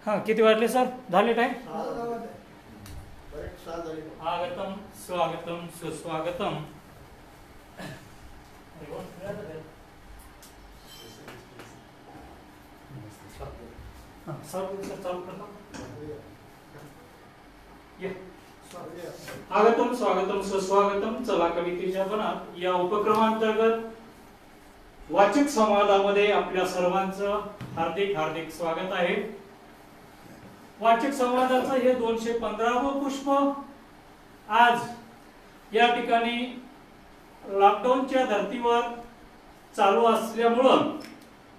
हां किती वाजले सर? झाले टाइम? आगतम स्वागतम सुस्वागतम. आगतम स्वागतम सुस्वागतम. चला कवितेच्या बनात या उपक्रमांतर्गत वाचक संवादामध्ये आपल्या सर्वांचं हार्दिक हार्दिक स्वागत आहे. वाचक संवादाचं हे 215वे पुष्प. आज या ठिकाणी लॉकडाऊनच्या धर्तीवर चालू असल्यामुळं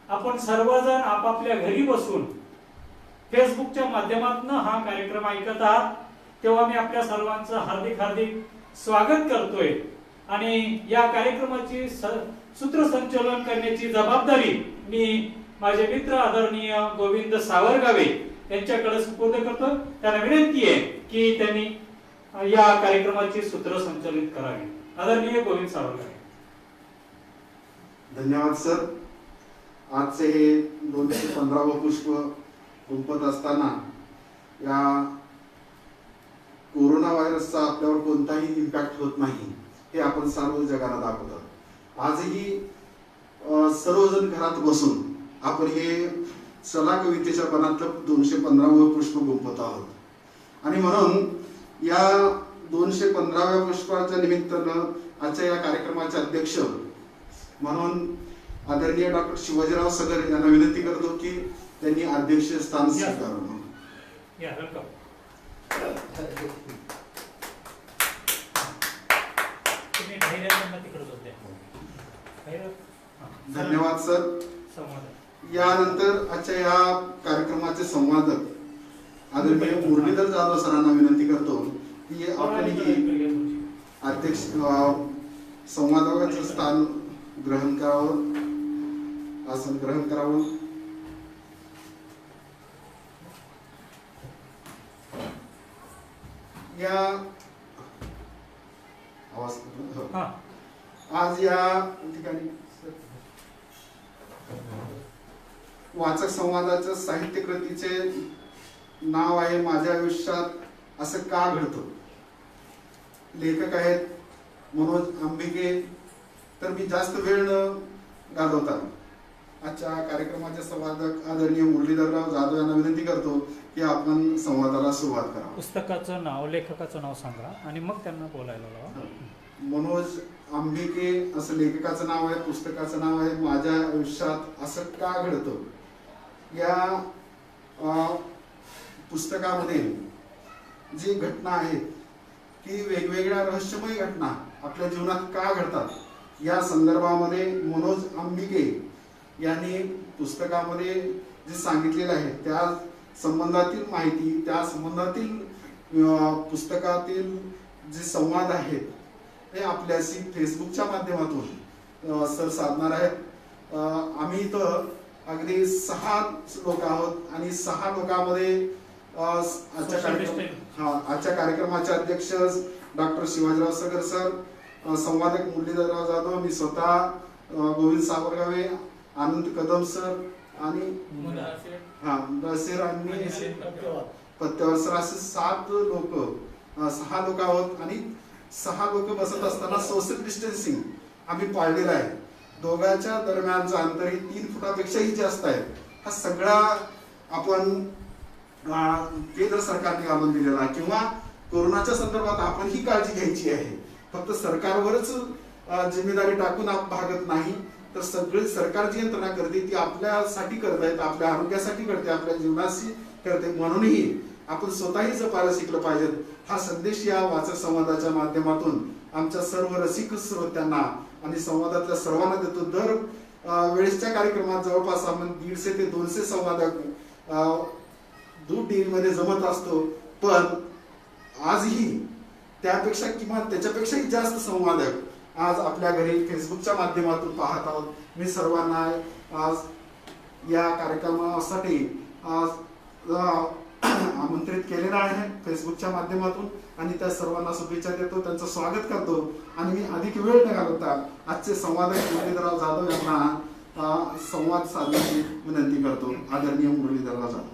आपण सर्वजण आपापल्या घरी बसून फेसबुकच्या माध्यमातून हा कार्यक्रम ऐकत आहात, तेव्हा मी आपल्या सर्वांचं हार्दिक हार्दिक स्वागत करतोय. आणि या कार्यक्रमाची सूत्रसंचालन करण्याची जबाबदारी मी माझे मित्र आदरणीय गोविंद सावरगावे यांच्याकडे सुपूर्द करतो. त्यांना विनंती आहे की त्यांनी या कार्यक्रमाची सूत्रसंचालित करावी. आदरणीय गोविंद सावरगावे. धन्यवाद सर. आजचे हे 215वे पुष्प गुंफत असताना या कोरोना व्हायरसचा आपल्यावर कोणताही इम्पॅक्ट होत नाही हे आपण सर्व जगाला दाखवतो. आजही सर्वजण घरात बसून आपण हे चला कवितेच्या बनातलं 215वे पुष्प गुंफत आहोत. आणि म्हणून या 215व्या पुष्पाच्या निमित्तानं आजच्या या कार्यक्रमाचे अध्यक्ष म्हणून आदरणीय डॉक्टर शिवाजीराव सगर यांना विनंती करतो की त्यांनी अध्यक्ष स्थान स्वीकारावं. धन्यवाद सर. यानंतर आजच्या या कार्यक्रमाचे संवादक आदरणीय मुरलीधर जाधव सरांना विनंती करतो की आपण ही अध्यक्ष संवादकाचं स्थान ग्रहण करावं, आसन ग्रहण करावं. या आज या ठिकाणी वाचक संवादाच्या साहित्य कृतीचे नाव आहे माझ्या आयुष्यात असं का घडतं. लेखक आहेत मनोज आंबिके. तर मी जास्त वेळ न घालवता आजच्या कार्यक्रमाचे संवादक आदरणीय मुरलीधरराव जाधव यांना विनंती करतो की आपण संवादाला सुरुवात करा. पुस्तकाचं नाव, लेखकाचं नाव सांगा आणि मग त्यांना बोलायला लावा. मनोज आंबिके असं लेखकाचं नाव आहे. पुस्तकाचं नाव आहे माझ्या आयुष्यात असं का घडतं. या पुस्तकामध्ये जी घटना आहेत की वेगवेगळ्या रहस्यमय घटना आपल्या जीवनात का घडतात या संदर्भामध्ये मनोज आंबिके यांनी पुस्तकामध्ये जे सांगितलेलं आहे त्या संबंधातील माहिती, त्या संबंधातील पुस्तकातील जे संवाद आहेत ते आपल्याशी फेसबुकच्या माध्यमातून सर साधणार आहेत. आम्ही इथं अगदी 6 लोक आहोत आणि 6 लोकांमध्ये आजच्या कार्यक्रमाचे अध्यक्ष डॉक्टर शिवाजीराव सगर सर, संवादक मुरलीधरराव जाधव, मी स्वतः गोविंद सावरगावे, आनंद कदम सर आणि मुदासिर आणि पत्तेवर सर असे 7 लोक 6 लोक आहोत. आणि 6 लोक बसत असताना सोशल डिस्टन्सिंग आम्ही पाळलेलं आहे. दोघांच्या दरम्यानचं अंतर हे 3 फुटापेक्षाही जास्त आहे. हा सगळा आपण केंद्र सरकारने घालून दिलेला किंवा कोरोनाच्या संदर्भात आपण ही काळजी घ्यायची आहे. फक्त सरकारवरच जिम्मेदारी टाकून भागत नाही, तर सगळी सरकार जी यंत्रणा करते ती आपल्यासाठी करतायत, आपल्या आरोग्यासाठी करते, आपल्या जीवनाशी करते. म्हणूनही आपण स्वतःही जपायला शिकलं पाहिजे. हा संदेश या वाचक संवादाच्या माध्यमातून आमच्या सर्व रसिक श्रोत्यांना आणि संवादातल्या सर्वांना देतो. दर वेळेसच्या कार्यक्रमात जवळपास आपण 150 ते 200 संवादक दूध डेअरीमध्ये जमत असतो. पण आजही त्यापेक्षा किंवा त्याच्यापेक्षाही जास्त संवादक आज आपल्या घरी फेसबुकच्या माध्यमातून पाहत आहोत. मी सर्वांना आज या कार्यक्रमासाठी आमंत्रित केलेलं आहे फेसबुकच्या माध्यमातून आणि त्या सर्वांना शुभेच्छा देतो, त्यांचं स्वागत करतो. आणि मी अधिक वेळ न घालवता आजचे संवादक मुरलीधरराव जाधव यांना संवाद साधण्याची विनंती करतो. आदरणीय मुरलीधरराव जाधव.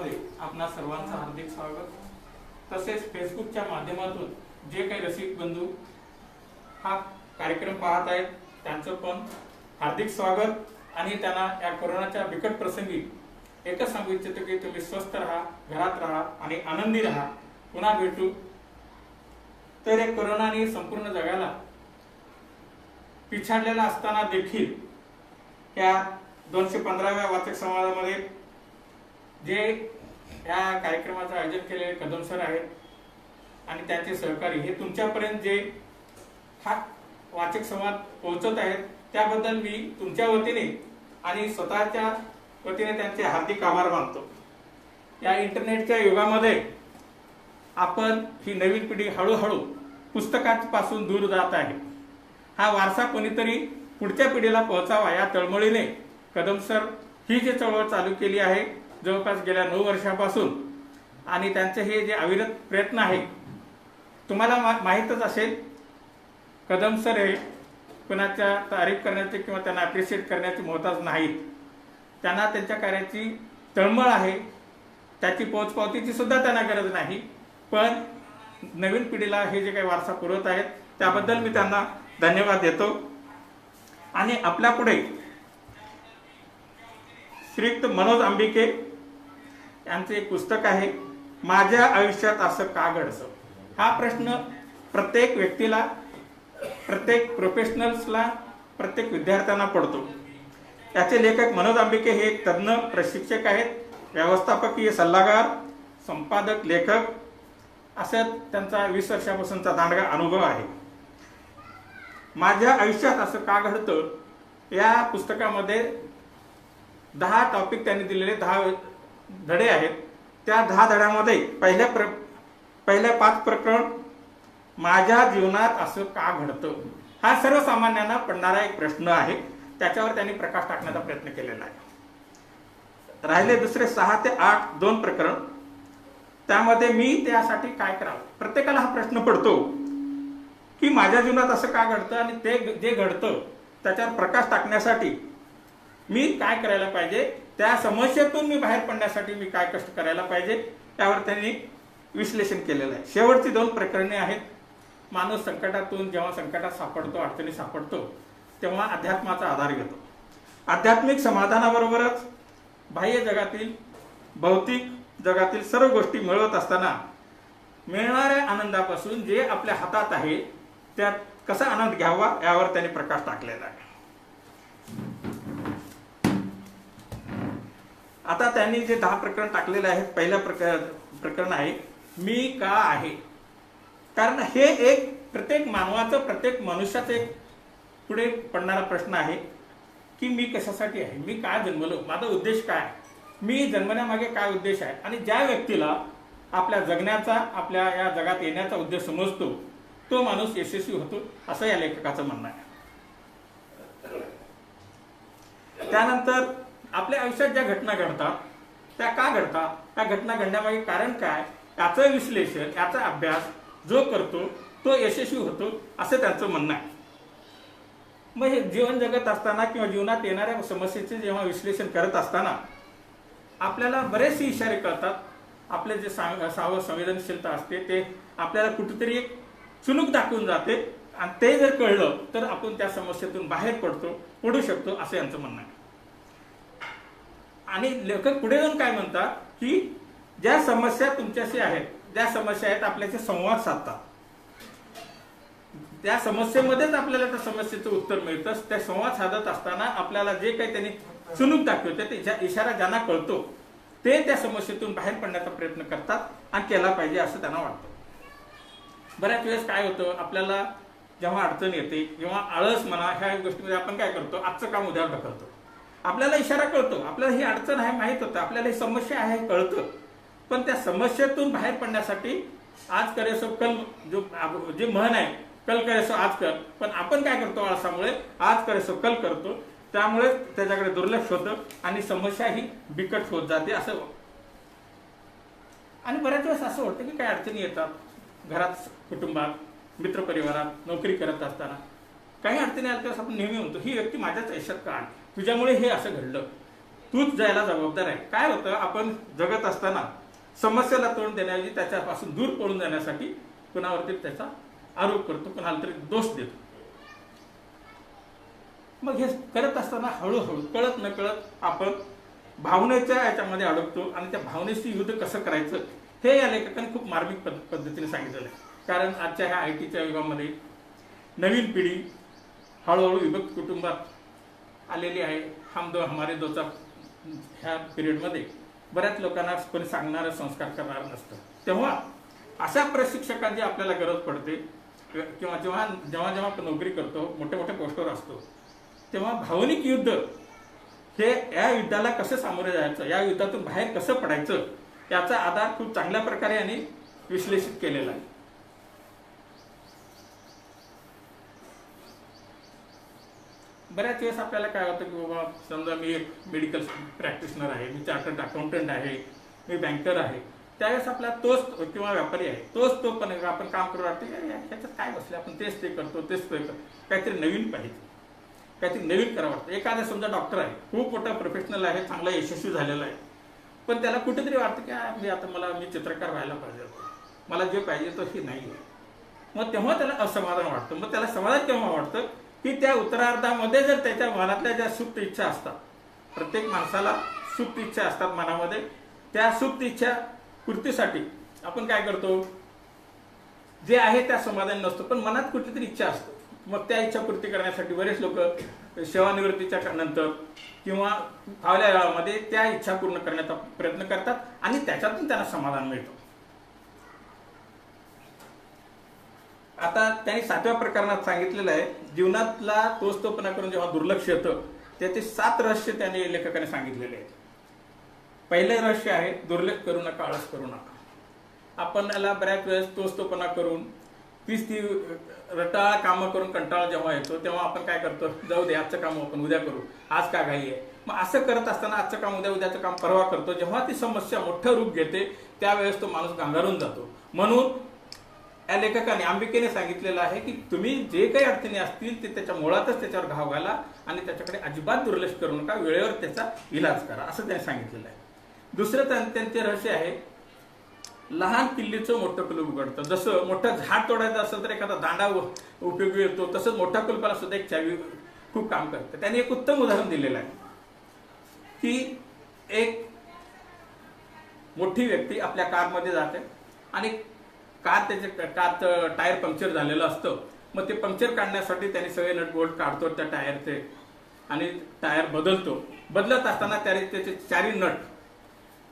समाधानामध्ये आपणा सर्वांचं हार्दिक स्वागत. तसेच फेसबुकच्या माध्यमातून जे काही रसिक बंधू हा कार्यक्रम पाहत आहेत त्यांचं पण हार्दिक स्वागत. आणि त्यांना या कोरोनाच्या बिकट प्रसंगी एकच सांगू इच्छितो की तुम्ही स्वस्थ राहा, घरात राहा आणि आनंदी राहा. पुन्हा भेटू. तर या कोरोनाने संपूर्ण जगाला पिछाडलेला असताना देखील या 215व्या वाचक संवादामध्ये जे या कार्यक्रमाचं आयोजन केलेले कदम सर आहेत आणि त्यांचे सहकारी हे तुमच्यापर्यंत जे हा वाचक संवाद पोहोचत आहेत त्याबद्दल मी तुमच्या वतीने आणि स्वतःच्या वतीने त्यांचे हार्दिक आभार मानतो. या इंटरनेटच्या युगामध्ये आपण ही नवीन पिढी हळूहळू पुस्तकापासून दूर जात आहे. हा वारसा कोणीतरी पुढच्या पिढीला पोहोचावा या तळमळीने कदम सर ही जी चळवळ चालू केली आहे जवळपास गेल्या 9 वर्षापासून आणि त्यांचे हे जे अविरत प्रयत्न आहे. तुम्हाला माहीतच असेल कदम सर हे कोणाच्या तारीफ करण्याचे किंवा त्यांना अप्रिशिएट करण्याची मोहताज नाहीत. त्यांना त्यांच्या कार्याची तळमळ आहे, त्याची पोचपावतीची सुद्धा त्यांना गरज नाही. पण नवीन पिढीला हे जे काही वारसा पुरवत आहेत त्याबद्दल मी त्यांना धन्यवाद देतो. आणि आपल्या पुढे श्रीयुक्त मनोज आंबिके यांचे एक पुस्तक आहे माझ्या आयुष्यात असं का घडतं. हा प्रश्न प्रत्येक व्यक्तीला, प्रत्येक प्रोफेशनल्सला, प्रत्येक विद्यार्थ्यांना पडतो. याचे लेखक मनोज आंबिके हे एक तज्ञ प्रशिक्षक आहेत, व्यवस्थापकीय सल्लागार, संपादक, लेखक असं त्यांचा 20 वर्षापासूनचा दांडगा अनुभव आहे. माझ्या आयुष्यात असं का घडतं या पुस्तकामध्ये 10 टॉपिक त्यांनी दिलेले 10 धडे आहेत. त्या 10 धड्यामध्ये पहिल्या 5 प्रकरण माझ्या जीवनात असं का घडतं हा सर्वसामान्यांना पडणारा एक प्रश्न आहे. त्याच्यावर त्यांनी प्रकाश टाकण्याचा प्रयत्न केलेला आहे. राहिले दुसरे 6 ते 8 2 प्रकरण त्यामध्ये मी त्यासाठी काय करावं. प्रत्येकाला हा प्रश्न पडतो की माझ्या जीवनात असं का घडतं आणि ते जे घडतं त्याच्यावर प्रकाश टाकण्यासाठी मी काय करायला पाहिजे, त्या समस्येतून मी बाहेर पडण्यासाठी मी काय कष्ट करायला पाहिजे त्यावर त्यांनी विश्लेषण केलेलं आहे. शेवटची 2 प्रकरणे आहेत. माणूस संकटातून जेव्हा संकटात सापडतो, अडचणी सापडतो तेव्हा अध्यात्माचा आधार घेतो. आध्यात्मिक समाधानाबरोबरच बाह्य जगातील, भौतिक जगातील सर्व गोष्टी मिळवत असताना मिळणाऱ्या आनंदापासून जे आपल्या हातात आहे त्यात कसा आनंद घ्यावा यावर त्यांनी प्रकाश टाकलेला आहे. आता त्यांनी जे 10 प्रकरण टाकलेले आहेत. पहिलं प्रकरण आहे मी का आहे. कारण हे एक प्रत्येक मानवाचं, प्रत्येक मनुष्याचं एक पुढे पडणारा प्रश्न आहे की मी कशासाठी आहे, मी काय जन्मलो, माझा उद्देश काय, मी जन्मण्यामागे काय उद्देश आहे. आणि ज्या व्यक्तीला आपल्या जगण्याचा, आपल्या या जगात येण्याचा उद्देश समजतो तो माणूस यशस्वी होतो असं या लेखकाचं म्हणणं आहे. त्यानंतर आपल्या आयुष्यात ज्या घटना घडतात त्या का घडतात, त्या घटना घडण्यामागे कारण काय याचं विश्लेषण, याचा अभ्यास जो करतो तो यशस्वी होतो असं त्यांचं म्हणणं आहे. मग हे जीवन जगत असताना किंवा जीवनात येणाऱ्या समस्येचे जेव्हा विश्लेषण करत असताना आपल्याला बरेचसे इशारे कळतात. आपले जे संवेदनशीलता असते ते आपल्याला कुठेतरी एक चुणूक दाखवून जाते आणि ते जर कळलं तर आपण त्या समस्येतून बाहेर पडू शकतो असं यांचं म्हणणं आहे. आणि लेखक पुढे जाऊन काय म्हणतात की ज्या समस्या तुमच्याशी आहेत, ज्या समस्या आहेत आपल्याशी संवाद साधतात, त्या समस्येमध्येच आपल्याला त्या समस्येचं उत्तर मिळतं. त्या संवाद साधत असताना आपल्याला जे काही त्यांनी चुणूक दाखवते ते इशारा ज्यांना कळतो ते त्या समस्येतून बाहेर पडण्याचा प्रयत्न करतात आणि केला पाहिजे असं त्यांना वाटतं. बऱ्याच वेळेस काय होतं, आपल्याला जेव्हा अडचण येते, जेव्हा आळस म्हणा ह्या गोष्टीमध्ये आपण काय करतो, आजचं काम उद्यावर ढकलतो. आपल्याला इशारा कळतो, आपल्याला ही अडचण आहे माहीत होतं, आपल्याला ही समस्या आहे कळतं, पण त्या समस्येतून बाहेर पडण्यासाठी आज करे सो कल जे म्हण आहे, कल करे सो आज कर, पण आपण काय करतो आळसामुळे आज करे सो कल करतो. त्यामुळे त्याच्याकडे दुर्लक्ष होतं आणि समस्या ही बिकट होत जाते असं. आणि बऱ्याच वेळेस असं होतं की काही अडचणी येतात घरात, कुटुंबात, मित्रपरिवारात, नोकरी करत असताना काही अडचणी आल्या तेव्हा आपण नेहमी म्हणतो ही व्यक्ती माझ्याच आयुष्यात का आली, तुझ्यामुळे हे असं घडलं. तूच जायला जबाबदार आहे. काय होतं, आपण जगत असताना समस्येला तोंड देण्याऐवजी त्याच्यापासून दूर पळून जाण्यासाठी कुणावरती त्याचा आरोप करतो, कुणाला तरी दोष देतो. मग हे करत असताना हळूहळू कळत न कळत आपण भावनेच्या याच्यामध्ये अडकतो आणि त्या भावनेशी युद्ध कसं करायचं हे या लेखकाने खूप मार्मिक पद्धतीने सांगितलेलं आहे. कारण आजच्या ह्या IT च्या युगामध्ये नवीन पिढी हळूहळू विभक्त कुटुंबात आलेली आहे. हम दो हमारे दोचा ह्या पिरियडमध्ये बऱ्याच लोकांना कोणी सांगणारं संस्कार करणार नसतं. तेव्हा अशा प्रशिक्षकांची आपल्याला गरज पडते किंवा जेव्हा जेव्हा जेव्हा आपण नोकरी करतो, मोठ्या मोठ्या पोस्टवर असतो, तेव्हा भावनिक युद्ध हे या युद्धाला कसं सामोरे जायचं, या युद्धातून बाहेर कसं पडायचं याचा आधार खूप चांगल्या प्रकारे यांनी विश्लेषित केलेला आहे. बऱ्याच वेळेस आपल्याला काय होतं की बाबा समजा मी एक मेडिकल प्रॅक्टिशनर आहे, मी चार्टर्ड अकाउंटंट आहे, मी बँकर आहे, त्यावेळेस आपला तोच किंवा व्यापारी आहे तोच पण आपण काम करू वाटते ह्याच्यात काय बसले, आपण तेच ते करतो, तेच ते करतो. काहीतरी नवीन पाहिजे, काहीतरी नवीन करावं वाटतं. एखादा समजा डॉक्टर आहे, खूप मोठा प्रोफेशनल आहे, चांगला यशस्वी झालेला आहे, पण त्याला कुठेतरी वाटतं की मी चित्रकार व्हायला पाहिजे, मला जे पाहिजे तो हे नाही आहे. मग तेव्हा त्याला असमाधान वाटतं. मग त्याला समाधान केव्हा वाटतं की त्या उत्तरार्धामध्ये जर त्याच्या मनातल्या ज्या सुप्त इच्छा असतात, प्रत्येक माणसाला सुप्त इच्छा असतात मनामध्ये, त्या सुप्त इच्छा पूर्तीसाठी आपण काय करतो, जे आहे त्या समाधान नसतो पण मनात कुठलीतरी इच्छा असतो. मग त्या इच्छा पूर्ती करण्यासाठी बरेच लोक सेवानिवृत्तीच्या नंतर किंवा फावल्या वेळामध्ये त्या इच्छा पूर्ण करण्याचा प्रयत्न करतात आणि त्याच्यातून त्यांना समाधान मिळतं. आता त्यांनी 7व्या प्रकरणात सांगितलेलं आहे, जीवनातला तोचतोपणा करून जेव्हा दुर्लक्ष येतं त्याचे 7 रहस्य त्यांनी लेखकाने सांगितलेले आहेत. पहिले रहस्य आहे दुर्लक्ष करू नका, आळस करू नका. आपण याला बऱ्याच वेळेस तोचतोपणा करून ती रटाळ कामं करून कंटाळा जेव्हा येतो तेव्हा आपण काय करतो, जाऊ दे आजचं काम आपण उद्या करू, आज का घाई आहे. मग असं करत असताना आजचं काम उद्या, उद्याचं काम परवा करतो. जेव्हा ती समस्या मोठं रूप घेते त्यावेळेस तो माणूस गांगारून जातो. म्हणून या लेखकाने अंबिकेने सांगितलेलं आहे की तुम्ही जे काही अडचणी असतील ते त्याच्या मुळातच त्याच्यावर घाव घाला आणि त्याच्याकडे अजिबात दुर्लक्ष करू नका, वेळेवर त्याचा इलाज करा, असं त्यांनी सांगितलेलं आहे. दुसरं त्यांचे रहस्य आहे, लहान किल्लीचं मोठं कुलूप उघडतं. जसं मोठं झाड तोडायचं असेल तर एखादा दांडा उपयोगी येतो, तसंच मोठ्या कुलपाला सुद्धा एक चावी खूप काम करतं. त्यांनी एक उत्तम उदाहरण दिलेलं आहे की एक मोठी व्यक्ती आपल्या कारमध्ये जाते आणि कारचं टायर पंक्चर झालेलं असतं. मग ते पंक्चर काढण्यासाठी त्यांनी सगळे नट बोल्ट काढतो त्या टायरचे आणि टायर बदलतो. बदलत असताना त्याचे 4 नट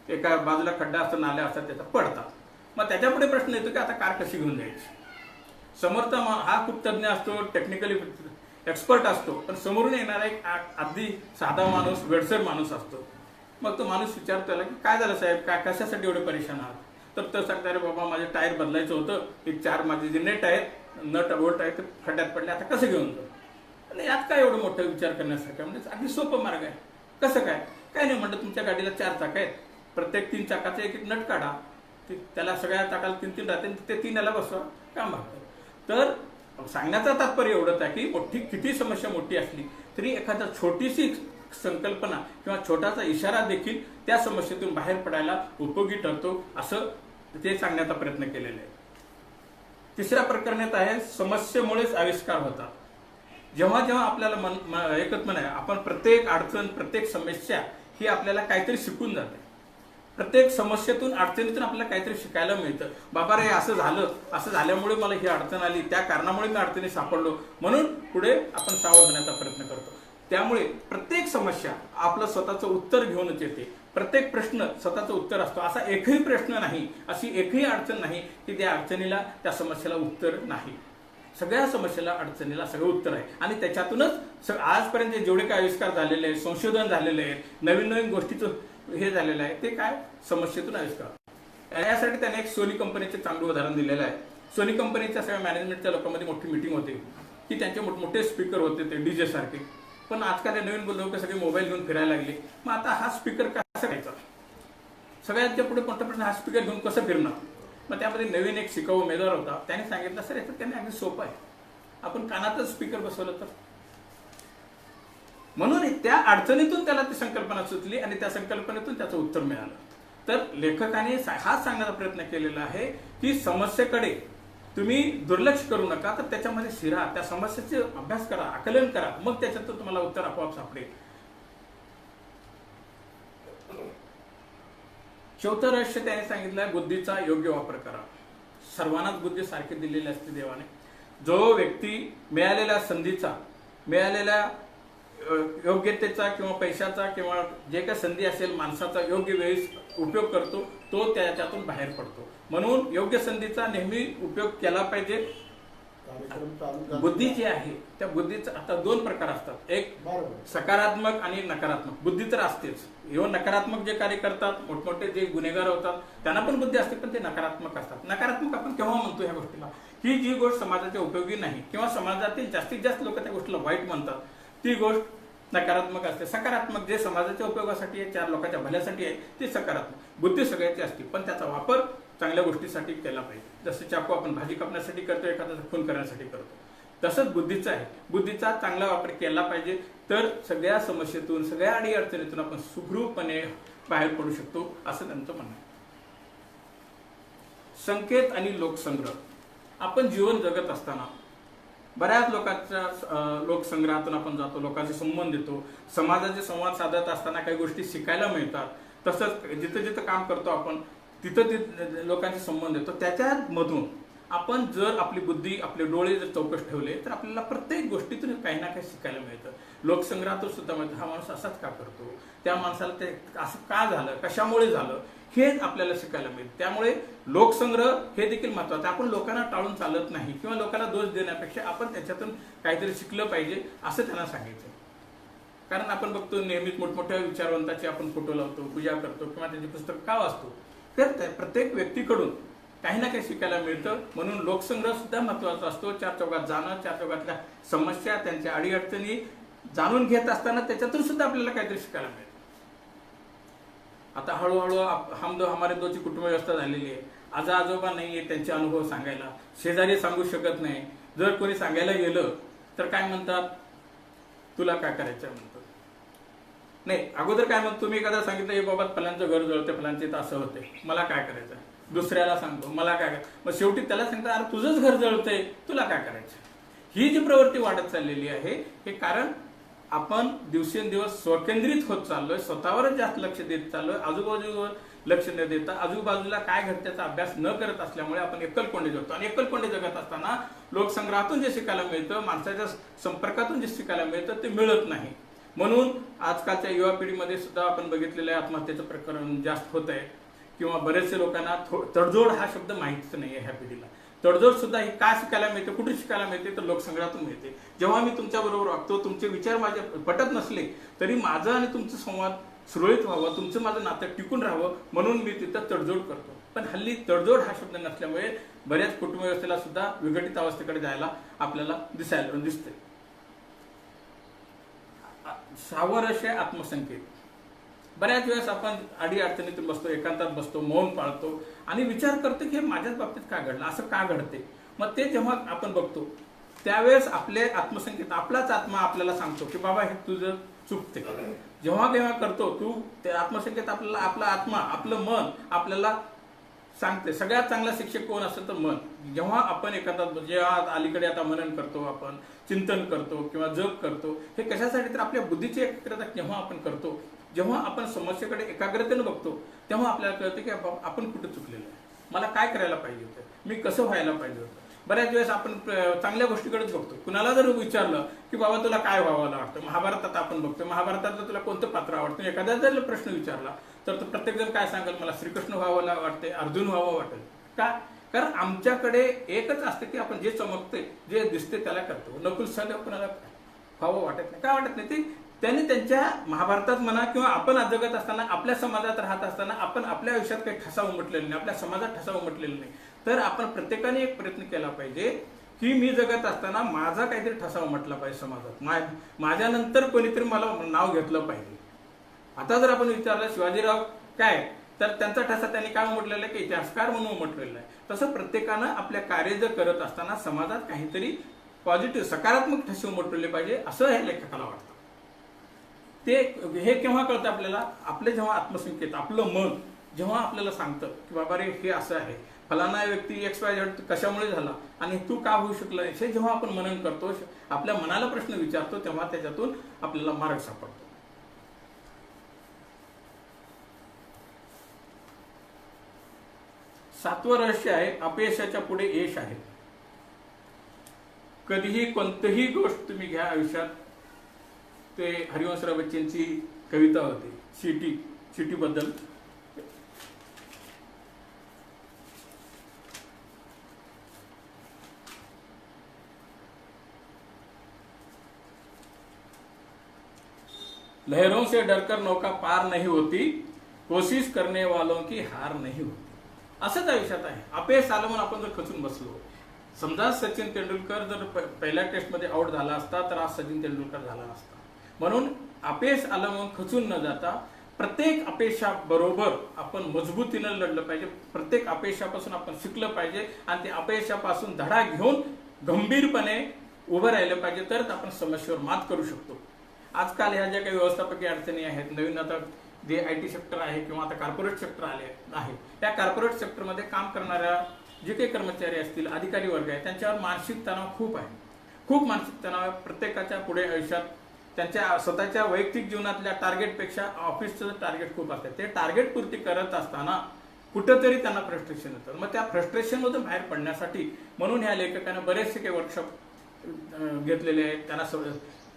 एका बाजूला खड्डा असतो, नाल्या असतात, त्याचा पडतात. मग त्याच्यापुढे प्रश्न येतो की आता कार कशी घेऊन जायची. समोरचा हा खूप तज्ञ असतो, टेक्निकली एक्सपर्ट असतो, पण समोरून येणारा एक अगदी साधा माणूस, वेडसर माणूस असतो. मग तो माणूस विचारतो त्याला की काय झालं साहेब, काय कशासाठी एवढे परेशान आहात. तर तो सांगता, अरे बाबा माझे टायर बदलायचं होतं, हे 4 माझे जे नेट आहेत, नट बोल्ट आहेत, ते खड्ड्यात पडले, आता कसं घेऊन जाऊ. आणि यात काय एवढं मोठा विचार करण्यासारखं, म्हणजे अगदी सोपं मार्ग आहे. कसं काय नाही म्हणलं, तुमच्या गाडीला 4 चाक आहेत, प्रत्येक 3 चाकाचे एक नट काढा, त्याला सगळ्या चाकाला 3 राहते, ते 3 याला बसवा, काम भागतं. तर सांगण्याचं तात्पर्य एवढंच आहे की मोठी किती समस्या मोठी असली तरी एखादा छोटीशी संकल्पना किंवा छोटासा इशारा देखील त्या समस्येतून बाहेर पडायला उपयोगी ठरतो, असं ते सांगण्याचा प्रयत्न केलेला आहे. तिसऱ्या प्रकरणात आहे, समस्येमुळेच आविष्कार होतात. जेव्हा जेव्हा आपल्याला एकच म्हण आहे, आपण प्रत्येक अडचण, प्रत्येक समस्या ही आपल्याला काहीतरी शिकून जाते. प्रत्येक समस्येतून, अडचणीतून आपल्याला काहीतरी शिकायला मिळतं. बाबा रे असं झालं, असं झाल्यामुळे मला ही अडचण आली, त्या कारणामुळे मी अडचणी सापडलो, म्हणून पुढे आपण सावध होण्याचा प्रयत्न करतो. त्यामुळे प्रत्येक समस्या आपलं स्वतःचं उत्तर घेऊनच येते. प्रत्येक प्रश्न स्वतःचं उत्तर असतो. असा एकही प्रश्न नाही, अशी एकही अडचण नाही की त्या अडचणीला, त्या समस्येला उत्तर नाही. सगळ्या समस्येला, अडचणीला सगळं उत्तर आहे. आणि त्याच्यातूनच आजपर्यंत जेवढे काय आविष्कार झालेले आहे, संशोधन झालेले आहे, नवीन नवीन गोष्टीचं हे झालेलं आहे, ते काय समस्येतून आविष्कार. यासाठी त्याने एक सोनी कंपनीचे चांगलं उदाहरण दिलेलं आहे. सोनी कंपनीच्या सगळ्या मॅनेजमेंटच्या लोकांमध्ये मोठी मीटिंग होते की त्यांचे मोठमोठे स्पीकर होते, ते डीजे सारखे. पण आजकाल नवीन लोक सगळे मोबाईल घेऊन फिरायला लागले. मग आता हा स्पीकर कसा करायचा, सगळ्यांच्या पुढे मोठा प्रश्न, हा स्पीकर घेऊन कसं फिरणार. मग त्यामध्ये नवीन एक शिकाऊ उमेदवार होता, त्याने सांगितलं सर याचं त्यांनी अगदी सोपं आहे, आपण कानातच स्पीकर बसवलं तर म्हणून त्या अडचणीतून त्याला ती संकल्पना सुचली आणि त्या संकल्पनेतून त्याचं उत्तर मिळालं. तर लेखकाने हाच सांगण्याचा प्रयत्न केलेला आहे की समस्येकडे तुम्ही दुर्लक्ष करू नका, तर त्याच्यामध्ये शिरा, त्या समस्येचे अभ्यास करा, आकलन करा, मग त्याच्यातून तुम्हाला उत्तर आपोआप सापडेल. चौथं रहस्य त्याने सांगितलं, बुद्धीचा योग्य वापर करा. सर्वांनाच बुद्धी सारखी दिलेली असते देवाने. जो व्यक्ती मिळालेल्या संधीचा, मिळालेल्या योग्यतेचा किंवा पैशाचा किंवा जे काही संधी असेल माणसाचा योग्य वेळी उपयोग करतो, तो त्याच्यातून बाहेर पडतो. म्हणून योग्य संधीचा नेहमी उपयोग केला पाहिजे. बुद्धी जी आहे त्या बुद्धीचा आता दोन प्रकार असतात, एक सकारात्मक आणि नकारात्मक. बुद्धी तर असतेच, इव्हन नकारात्मक जे कार्य करतात, मोठमोठे जे गुन्हेगार होतात, त्यांना पण बुद्धी असते, पण ते नकारात्मक असतात. नकारात्मक आपण केव्हा म्हणतो ह्या गोष्टीला, ही जी गोष्ट समाजाच्या उपयोगी नाही किंवा समाजातील जास्तीत जास्त लोक त्या गोष्टीला वाईट म्हणतात, ती गोष्ट नकारात्मक असते. सकारात्मक जे समाजाच्या उपयोगासाठी आहे, चार लोकांच्या भल्यासाठी आहे, ती सकारात्मक. बुद्धी सगळ्याची असते, पण त्याचा वापर चांगल्या गोष्टीसाठी केला पाहिजे. जसं चाकू आपण भाजी कापण्यासाठी करतो, एखाद्याचा खून करण्यासाठी करतो, तसंच बुद्धीचा आहे. बुद्धीचा चांगला वापर केला पाहिजे, तर सगळ्या समस्येतून, सगळ्या अडी अडचणीतून आपण सुखरूपपणे बाहेर पडू शकतो, असं त्यांचं म्हणणं आहे. संकेत आणि लोकसंग्रह. आपण जीवन जगत असताना बऱ्याच लोकांच्या लोकसंग्रहातून आपण जातो, लोकांचे संबंध येतो, समाजाचे संवाद साधत असताना काही गोष्टी शिकायला मिळतात. तसंच जिथं जिथं काम करतो आपण तिथं लोकांचे संबंध येतो. त्याच्यामधून आपण जर आपली बुद्धी, आपले डोळे जर चौकस ठेवले, तर आपल्याला प्रत्येक गोष्टीतून काही ना काही शिकायला मिळतं. लोकसंग्रहातून सुद्धा मिळतं, हा माणूस असाच का करतो, त्या माणसाला ते असं का झालं, कशामुळे झालं, हे आपल्याला शिकायला मिळतं. त्यामुळे लोकसंग्रह हे देखील महत्वाचं. आपण लोकांना टाळून चालत नाही किंवा लोकांना दोष देण्यापेक्षा आपण त्याच्यातून काहीतरी शिकलं पाहिजे, असं त्यांना सांगायचं. कारण आपण बघतो नेहमीच मोठमोठ्या विचारवंताचे आपण फोटो लावतो, पूजा करतो किंवा त्यांची पुस्तक का वाचतो, तर प्रत्येक व्यक्तीकडून काही ना काही शिकायला मिळतं. म्हणून लोकसंग्रह सुद्धा महत्वाचा असतो. चार चौघात जाणं, चार चौघातल्या समस्या, त्यांच्या अडीअडचणी जाणून घेत असताना त्याच्यातून सुद्धा आपल्याला काहीतरी शिकायला मिळतं. आता हळूहळू हम दो हमारे दोची कुटुंब व्यवस्था झालेली आहे. आजोबा नाहीये त्यांचे अनुभव सांगायला, शेजारी सांगू शकत नाही. जर कोणी सांगायला गेलं तर काय म्हणतात, तुला काय करायचं म्हणतात. नाही, अगोदर काय म्हणतो, तुम्ही एखादा सांगितलं हे बाबा फलांचं घर जळते, फलांचे तर असं होते, मला काय करायचं. दुसऱ्याला सांगतो मला काय करायचं, मग शेवटी त्याला सांगतात अरे तुझंच घर जळतंय, तुला काय करायचं. ही जी प्रवृत्ती वाढत चाललेली आहे, हे कारण आपण दिवसेंदिवस स्वकेंद्रित होत चाललोय, स्वतःवरच जास्त लक्ष देत चाललोय, आजूबाजूवर लक्ष न देता आजूबाजूला काय घडतं त्याचा अभ्यास न करत असल्यामुळे आपण एकलकोंडे जगतो. आणि एकलकोंडे जगत असताना लोकसंग्रहातून जे शिकायला मिळतं, माणसाच्या संपर्कातून जे शिकायला मिळतं ते मिळत नाही. म्हणून आजकालच्या युवा पिढीमध्ये सुद्धा आपण बघितलेलं आहे, आत्महत्येचं प्रकरण जास्त होत आहे किंवा बरेचसे लोकांना तडजोड हा शब्द माहितीच नाही आहे ह्या पिढीला. तडजोड सुद्धा ही का शिकायला मिळते, कुठे शिकायला मिळते, तर लोकसंग्रहातून मिळते. जेव्हा मी तुमच्या बरोबर वागतो, तुमचे विचार माझे पटत नसले तरी माझं आणि तुमचं संवाद सुरळीत व्हावं, तुमचं माझं नातं टिकून राहावं म्हणून मी तिथं तडजोड करतो. पण हल्ली तडजोड हा शब्द नसल्यामुळे बऱ्याच कुटुंब व्यवस्थेला सुद्धा विघटित अवस्थेकडे जायला आपल्याला दिसते. 6वं रहस्य आत्मसंकेत. बऱ्याच वेळेस आपण अडी अडचणीतून बसतो, एकांतात बसतो, मौन पाळतो आणि विचार करतो की माझ्याच बाबतीत का घडलं, असं का घडते. मग ते जेव्हा आपण बघतो त्यावेळेस आपले आत्मसंकेत, आपलाच आत्मा आपल्याला सांगतो की बाबा हे तुझं चुकते. जेव्हा केव्हा करतो तू ते आत्मसंकेत, आपल्याला आपला आत्मा, आपलं मन आपल्याला सांगते. सगळ्यात चांगला शिक्षक कोण असेल तर मन. जेव्हा आपण एखादा, जेव्हा अलीकडे आता मनन करतो, आपण चिंतन करतो किंवा जप करतो, हे कशासाठी तर आपल्या बुद्धीची एकाग्रता जेव्हा आपण करतो, जेव्हा आपण समस्येकडे एकाग्रतेने बघतो, तेव्हा आपल्याला कळतं की आपण कुठे चुकलेलं आहे, मला काय करायला पाहिजे होतं, मी कसं व्हायला पाहिजे होतं. बऱ्याच वेळेस आपण चांगल्या गोष्टीकडेच बघतो. कुणाला जर विचारलं की बाबा तुला काय व्हावं वाटतं, महाभारतात आपण बघतो, महाभारतातलं तुला कोणतं पात्र आवडतं, एखाद्या जर प्रश्न विचारला तर प्रत्येक जण काय सांगेल, मला श्रीकृष्ण व्हावं वाटते, अर्जुन व्हावं वाटेल. का? कारण आमच्याकडे एकच असतं की आपण जे चमकते, जे दिसते त्याला करतो. नकुल सहदेव कुणाला व्हावं वाटत नाही. का वाटत नाही? ते त्यांनी त्यांच्या महाभारतात म्हणा किंवा आपण आज जगत असताना, आपल्या समाजात राहत असताना आपण आपल्या आयुष्यात काही ठसा उमटलेला नाही, आपल्या समाजात ठसा उमटलेला नाही. तर आपण प्रत्येकाने एक प्रयत्न केला पाहिजे की मी जगत असताना माझा काहीतरी ठसा उमटला पाहिजे समाजात, माझ्यानंतर कोणीतरी मला नाव घेतलं पाहिजे. आता जर आपण विचारलं शिवाजीराव काय, तर त्यांचा ठसा त्यांनी काय उमटलेला आहे की इतिहासकार म्हणून उमटलेला आहे. तसं प्रत्येकानं आपल्या कार्य जर करत असताना समाजात काहीतरी पॉझिटिव्ह, सकारात्मक ठसे उमटले पाहिजे, असं हे लेखकाला वाटतं. ते हे केव्हा कळतं आपल्याला? आपले जेव्हा आत्मसंकेत, आपलं मन जेव्हा आपल्याला सांगतं की बाबा रे हे असं आहे, फलाना व्यक्ती XYZ कशामुळे झाला आणि तू का होऊ शकला, हे जेव्हा आपण मनन करतो, आपल्या मनाला प्रश्न विचारतो, तेव्हा त्याच्यातून आपल्याला मार्ग सापडतो. सातवं रहस्य आहे, अपयशाच्या पुढे यश आहे. कधीही कोणतीही गोष्ट तुम्ही घ्या आयुष्यात, ते हरिवंशराव बच्चनची कविता होती चीटी बद्दल. लहरों से डरकर नौका पार नहीं होती, कोशिश करने वालों की हार नहीं होती. असंच आयुष्यात आहे. अपयश आलं म्हणून आपण जर खचून बसलो, समजा सचिन तेंडुलकर जर पहिल्या टेस्टमध्ये आउट झाला असता तर आज सचिन तेंडुलकर झाला नसता. म्हणून अपयश आलं म्हणून खचून न जाता प्रत्येक अपयशाबरोबर आपण मजबूतीनं लढलं पाहिजे. प्रत्येक अपयशापासून आपण शिकलं पाहिजे आणि ते अपयशापासून धडा घेऊन गंभीरपणे उभं राहिलं पाहिजे, तरच आपण समस्येवर मात करू शकतो. आजकाल ह्या ज्या काही व्यवस्थापकीय अडचणी आहेत, नवीन आता जे IT सेक्टर आहे किंवा आता कॉर्पोरेट सेक्टर आले आहे, त्या कॉर्पोरेट सेक्टरमध्ये काम करणाऱ्या जे काही कर्मचारी असतील, अधिकारी वर्ग आहे, त्यांच्यावर मानसिक तणाव खूप आहे. खूप मानसिक तणाव आहे. प्रत्येकाच्या पुढे आयुष्यात त्यांच्या स्वतःच्या वैयक्तिक जीवनातल्या टार्गेटपेक्षा ऑफिसचं टार्गेट खूप असतं. ते टार्गेट पूर्ती करत असताना कुठंतरी त्यांना फ्रस्ट्रेशन येतं. मग त्या फ्रस्ट्रेशनमधून बाहेर पडण्यासाठी म्हणून ह्या लेखकाने बरेचसे काही वर्कशॉप घेतलेले आहेत. त्यांना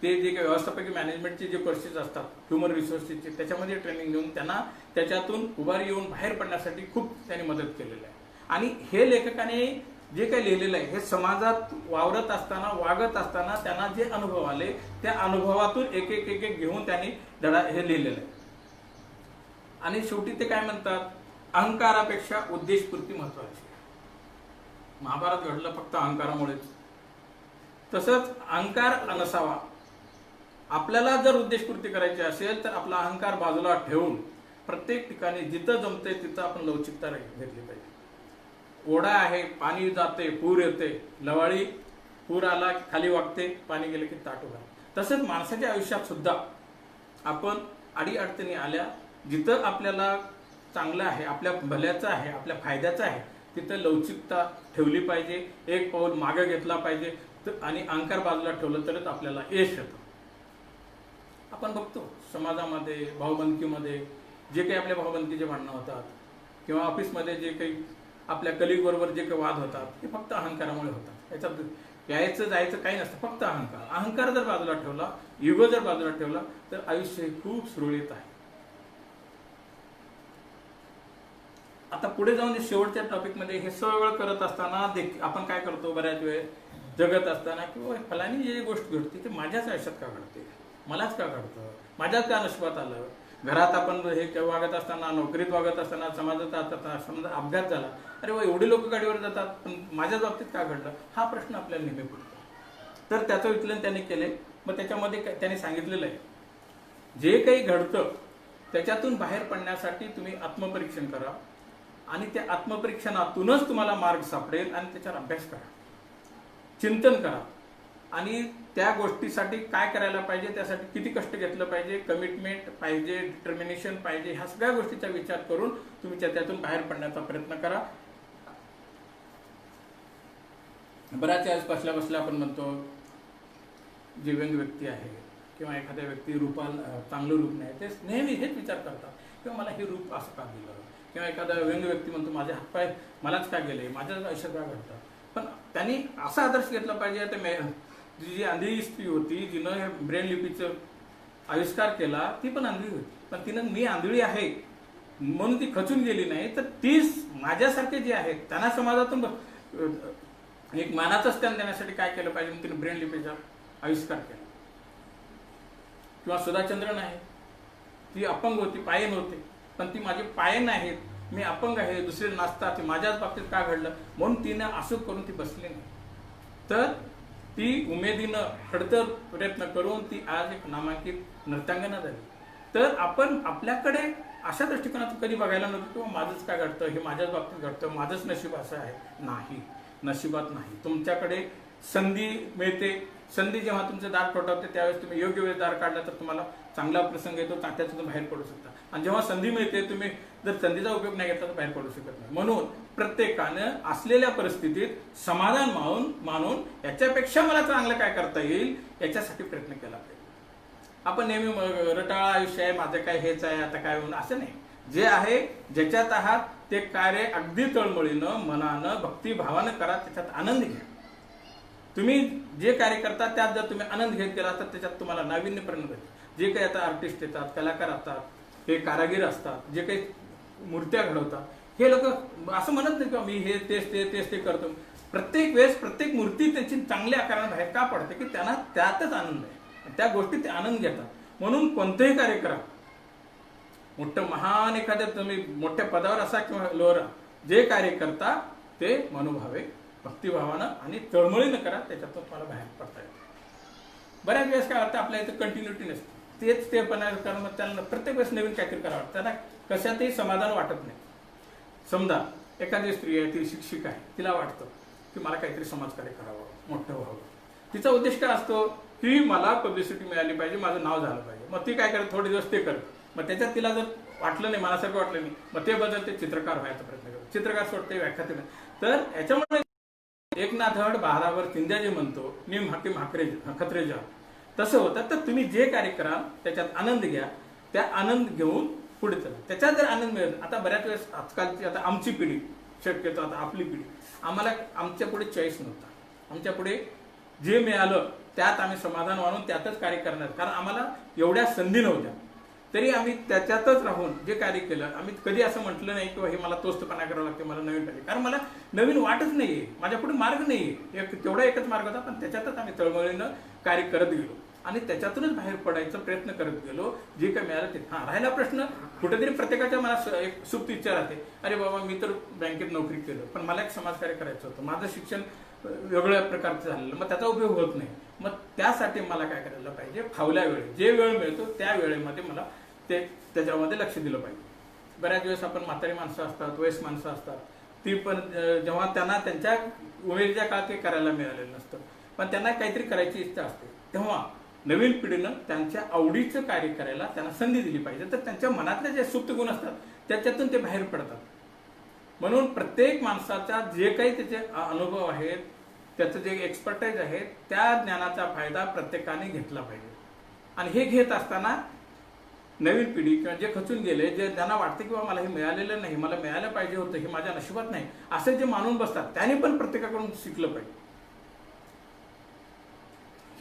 ते जे काही व्यवस्थापकीय मॅनेजमेंटचे जे कोर्सेस असतात, ह्युमन रिसोर्सेसचे, त्याच्यामध्ये ट्रेनिंग देऊन त्यांना त्याच्यातून उभारी येऊन बाहेर पडण्यासाठी खूप त्यांनी मदत केलेली आहे. आणि हे लेखकाने जे काही लिहिलेलं आहे हे समाजात वावरत असताना, वागत असताना त्यांना जे अनुभव आले त्या अनुभवातून एक एक घेऊन त्यांनी धडा हे लिहिलेलं आहे. आणि शेवटी ते काय म्हणतात, अहंकारापेक्षा उद्देशपूर्ती महत्वाची. महाभारत घडलं फक्त अहंकारामुळेच. तसंच अहंकार नसावा. आपल्याला जर उद्देशपूर्ती करायची असेल तर आपला अहंकार बाजूला ठेवून प्रत्येक ठिकाणी जिथं जमते तिथं आपण लवचिकता घेतली पाहिजे. ओढा आहे, पाणी जाते, पूर येते, लवाळी पूर आला की खाली वागते, पाणी गेलं की ताट उभा. तसंच माणसाच्या आयुष्यात सुद्धा आपण अडीअडचणी आल्या, जिथं आपल्याला चांगलं आहे, आपल्या भल्याचं आहे, आपल्या फायद्याचं आहे, तिथं लवचिकता ठेवली पाहिजे. एक पाऊल मागे घेतला पाहिजे आणि अहंकार बाजूला ठेवलं तरच आपल्याला यश येतं. आपण बघतो समाजामध्ये, भाऊबंदकीमध्ये जे काही आपल्या भाऊबंदकीचे भांडणं होतात किंवा ऑफिसमध्ये जे काही आपल्या कलिग बरोबर जे काही वाद होतात, ते फक्त अहंकारामुळे होतात. याच्यात यायचं जायचं काही नसतं, फक्त अहंकार. अहंकार जर बाजूला ठेवला, युग जर बाजूला ठेवला तर आयुष्य खूप सुरळीत आहे. आता पुढे जाऊन शेवटच्या टॉपिकमध्ये हे सगळं करत असताना आपण काय करतो, बऱ्याच वेळ जगत असताना किंवा फलानी जी गोष्ट घडते ते माझ्याच आयुष्यात का घडते, मलाच का घडतं, माझ्याच का नशिबात आलं. घरात आपण हे वागत असताना, नोकरीत वागत असताना, समाजात समजा अपघात झाला, अरे वा एवढे लोक गाडीवर जातात पण माझ्याच बाबतीत का घडलं, हा प्रश्न आपल्याला नेहमी पडतो. तर त्याचं विश्लेषण त्यांनी केले. मग त्याच्यामध्ये त्यांनी सांगितलेलं आहे, जे काही घडतं त्याच्यातून बाहेर पडण्यासाठी तुम्ही आत्मपरीक्षण करा आणि त्या आत्मपरीक्षणातूनच तुम्हाला मार्ग सापडेल आणि त्याच्यावर अभ्यास करा, चिंतन करा आणि त्या गोष्टीसाठी काय करायला पाहिजे, त्यासाठी किती कष्ट घेतलं पाहिजे, कमिटमेंट पाहिजे, डिटर्मिनेशन पाहिजे, ह्या सगळ्या गोष्टीचा विचार करून तुम्ही त्यातून बाहेर पडण्याचा प्रयत्न करा. बऱ्याच वेळेस बसल्या बसल्या आपण म्हणतो, जे व्यंग व्यक्ती आहे किंवा एखाद्या व्यक्ती चांगलं रूप नाही, ते नेहमी हेच विचार करतात किंवा मला हे रूप असं का दिलं, किंवा एखादा व्यंग व्यक्ती म्हणतो माझे हातपाय मलाच का गेले, माझ्याच आयुष्यात का घडतं. पण त्यांनी असा आदर्श घेतला पाहिजे. जी आंधळी स्त्री होती, जिनं ब्रेन लिपीचं आविष्कार केला, ती पण आंधळी होती, पण तिनं मी आंधळी आहे म्हणून ती खचून गेली नाही. तर तीच माझ्यासारखे जे आहेत त्यांना समाजातून एक मानाचं स्थान देण्यासाठी काय केलं पाहिजे म्हणून तिने ब्रेन लिपीचा आविष्कार केला. किंवा सुधाचंद्रन आहे, ती अपंग होती, पाय नव्हते, पण ती माझे पाय नाहीत, मी अपंग आहे, दुसरे नाचतात, ती माझ्याच बाबतीत का घडलं म्हणून तिनं असं करून ती बसली नाही. तर ती उमेदीनं खडतर प्रयत्न करून ती आज एक नामांकित नृत्यांगना झाली. तर आपण आपल्याकडे अशा दृष्टिकोनातून कधी बघायला नको किंवा माझंच काय घडतं, हे माझ्याच बाबतीत घडतं, माझंच नशीब असं आहे. नाही, नशिबात नाही. तुमच्याकडे संधी मिळते, संधी जेव्हा तुमचं दार ठोठावते त्यावेळेस तुम्ही योग्य वेळेस दार काढला तर तुम्हाला चांगला प्रसंग येतो, त्यातून बाहेर पडू शकता. आणि जेव्हा संधी मिळते तुम्ही जर संधीचा उपयोग नाही घेतला तर बाहेर पडू शकत नाही. म्हणून प्रत्येकानं असलेल्या परिस्थितीत समाधान मानून याच्यापेक्षा मला चांगलं काय करता येईल याच्यासाठी प्रयत्न केला पाहिजे. आपण नेहमी रटाळा आयुष्य आहे, माझं काय हेच आहे, आता काय होऊन, असं नाही. जे आहे ज्याच्यात आहात ते कार्य अगदी तळमळीनं, मनानं, भक्तिभावानं करा, त्याच्यात आनंद घ्या. तुम्ही जे कार्य करता त्यात जर तुम्ही आनंद घेत गेला तर त्याच्यात तुम्हाला नाविन्यपूर्ण भेटतं. जे काही आता आर्टिस्ट येतात, कलाकार असतात, हे कारागीर असतात, जे काही मूर्त्या घडवतात, हे लोक असं म्हणत नाही किंवा मी हे तेच ते करतो. प्रत्येक वेळेस प्रत्येक मूर्ती त्यांची चांगल्या आकाराने बाहेर का पडते की त्यांना त्यातच आनंद आहे, त्या गोष्टीत ते आनंद घेतात. म्हणून कोणतेही कार्य करा, मोठं महान एखाद्या तुम्ही मोठ्या पदावर असा किंवा लोअर, जे कार्य करता ते मनोभावे, भक्तिभावानं आणि तळमळीनं करा, त्याच्यातून तुम्हाला बाहेर पडता येतं. बऱ्याच वेळेस काय वाटतं आपल्या इथं कंटिन्युटी नसते, तेच ते पण कारण मग त्यांना प्रत्येक वेळेस नवीन काहीतरी करावं वाटतं, त्यांना कशातही समाधान वाटत नाही. समजा एखादी स्त्री आहे, ती शिक्षिका आहे, तिला वाटतं की मला काहीतरी समाजकार्य करावं, मोठं व्हावं. तिचा उद्देश काय असतो की मला पब्लिसिटी मिळाली पाहिजे, माझं नाव झालं पाहिजे. मग ती काय करत, थोडे दिवस ते करत, मग त्याच्यात तिला जर वाटलं नाही, मनासारखं वाटलं नाही, मग ते बदलते, चित्रकार व्हायचा प्रयत्न करतो, चित्रकार सोडते, व्याख्यात. तर याच्यामुळे एक ना धड बारावर चिंध्या जे म्हणतो, निम हाकी खत्रे जा, तसं होतं. तर तुम्ही जे कार्य कराल त्याच्यात आनंद घ्या, त्या आनंद घेऊन पुढे चला, त्याच्यात जर आनंद मिळेल. आता बऱ्याच वेळेस आजकालची, आता आमची पिढी, शक्यतो आता आपली पिढी, आम्हाला आमच्या पुढे चॉईस नव्हता, आमच्या पुढे जे मिळालं त्यात आम्ही समाधान मानून त्यातच कार्य करणार, कारण आम्हाला एवढ्या संधी नव्हत्या. तरी आम्ही त्याच्यातच राहून जे कार्य केलं, आम्ही कधी असं म्हटलं नाही किंवा हे मला तोस्तपणा करावं लागते, मला नवीन पाहिजे, कारण मला नवीन वाटच नाहीये, माझ्या पुढे मार्ग नाहीये. तेवढा एकच मार्ग होता, पण त्याच्यातच आम्ही तळमळीनं कार्य करत गेलो आणि त्याच्यातूनच बाहेर पडायचा प्रयत्न करत गेलो. जे काही मिळालं ते. राहिला प्रश्न, कुठेतरी प्रत्येकाच्या मनात एक सुप्त इच्छा राहते, अरे बाबा मी तर बँकेत नोकरी केलं, पण मला एक समाजकार्य करायचं होतं, माझं शिक्षण वेगळ्या प्रकारचं झालेलं, मग त्याचा उपयोग होत नाही. मग त्यासाठी मला काय करायला पाहिजे, फावल्या वेळेत जे वेळ मिळतो त्या वेळेमध्ये मला त्याच्यामध्ये लक्ष दिलं पाहिजे. बऱ्याच वेळेस आपण म्हातारी माणसं असतात, वयस्क माणसं असतात, ती पण जेव्हा त्यांना त्यांच्या उमेदीच्या काळात ते करायला मिळालेलं नसतं, पण त्यांना काहीतरी करायची इच्छा असते, तेव्हा नवीन पिढीनं त्यांच्या आवडीचं कार्य करायला त्यांना संधी दिली पाहिजे. तर त्यांच्या मनातले जे सुप्त गुण असतात त्याच्यातून ते बाहेर पडतात. म्हणून प्रत्येक माणसाचा जे काही त्याचे अनुभव आहेत, त्याचं जे एक्सपर्टाईज आहे, त्या ज्ञानाचा फायदा प्रत्येकाने घेतला पाहिजे. आणि हे घेत असताना नवीन पिढी किंवा जे खचून गेले, जे त्यांना वाटते किंवा मला हे मिळालेलं नाही, मला मिळालं पाहिजे होतं, हे माझ्या नशिबात नाही, असे जे मानून बसतात, त्याने पण प्रत्येकाकडून शिकलं पाहिजे.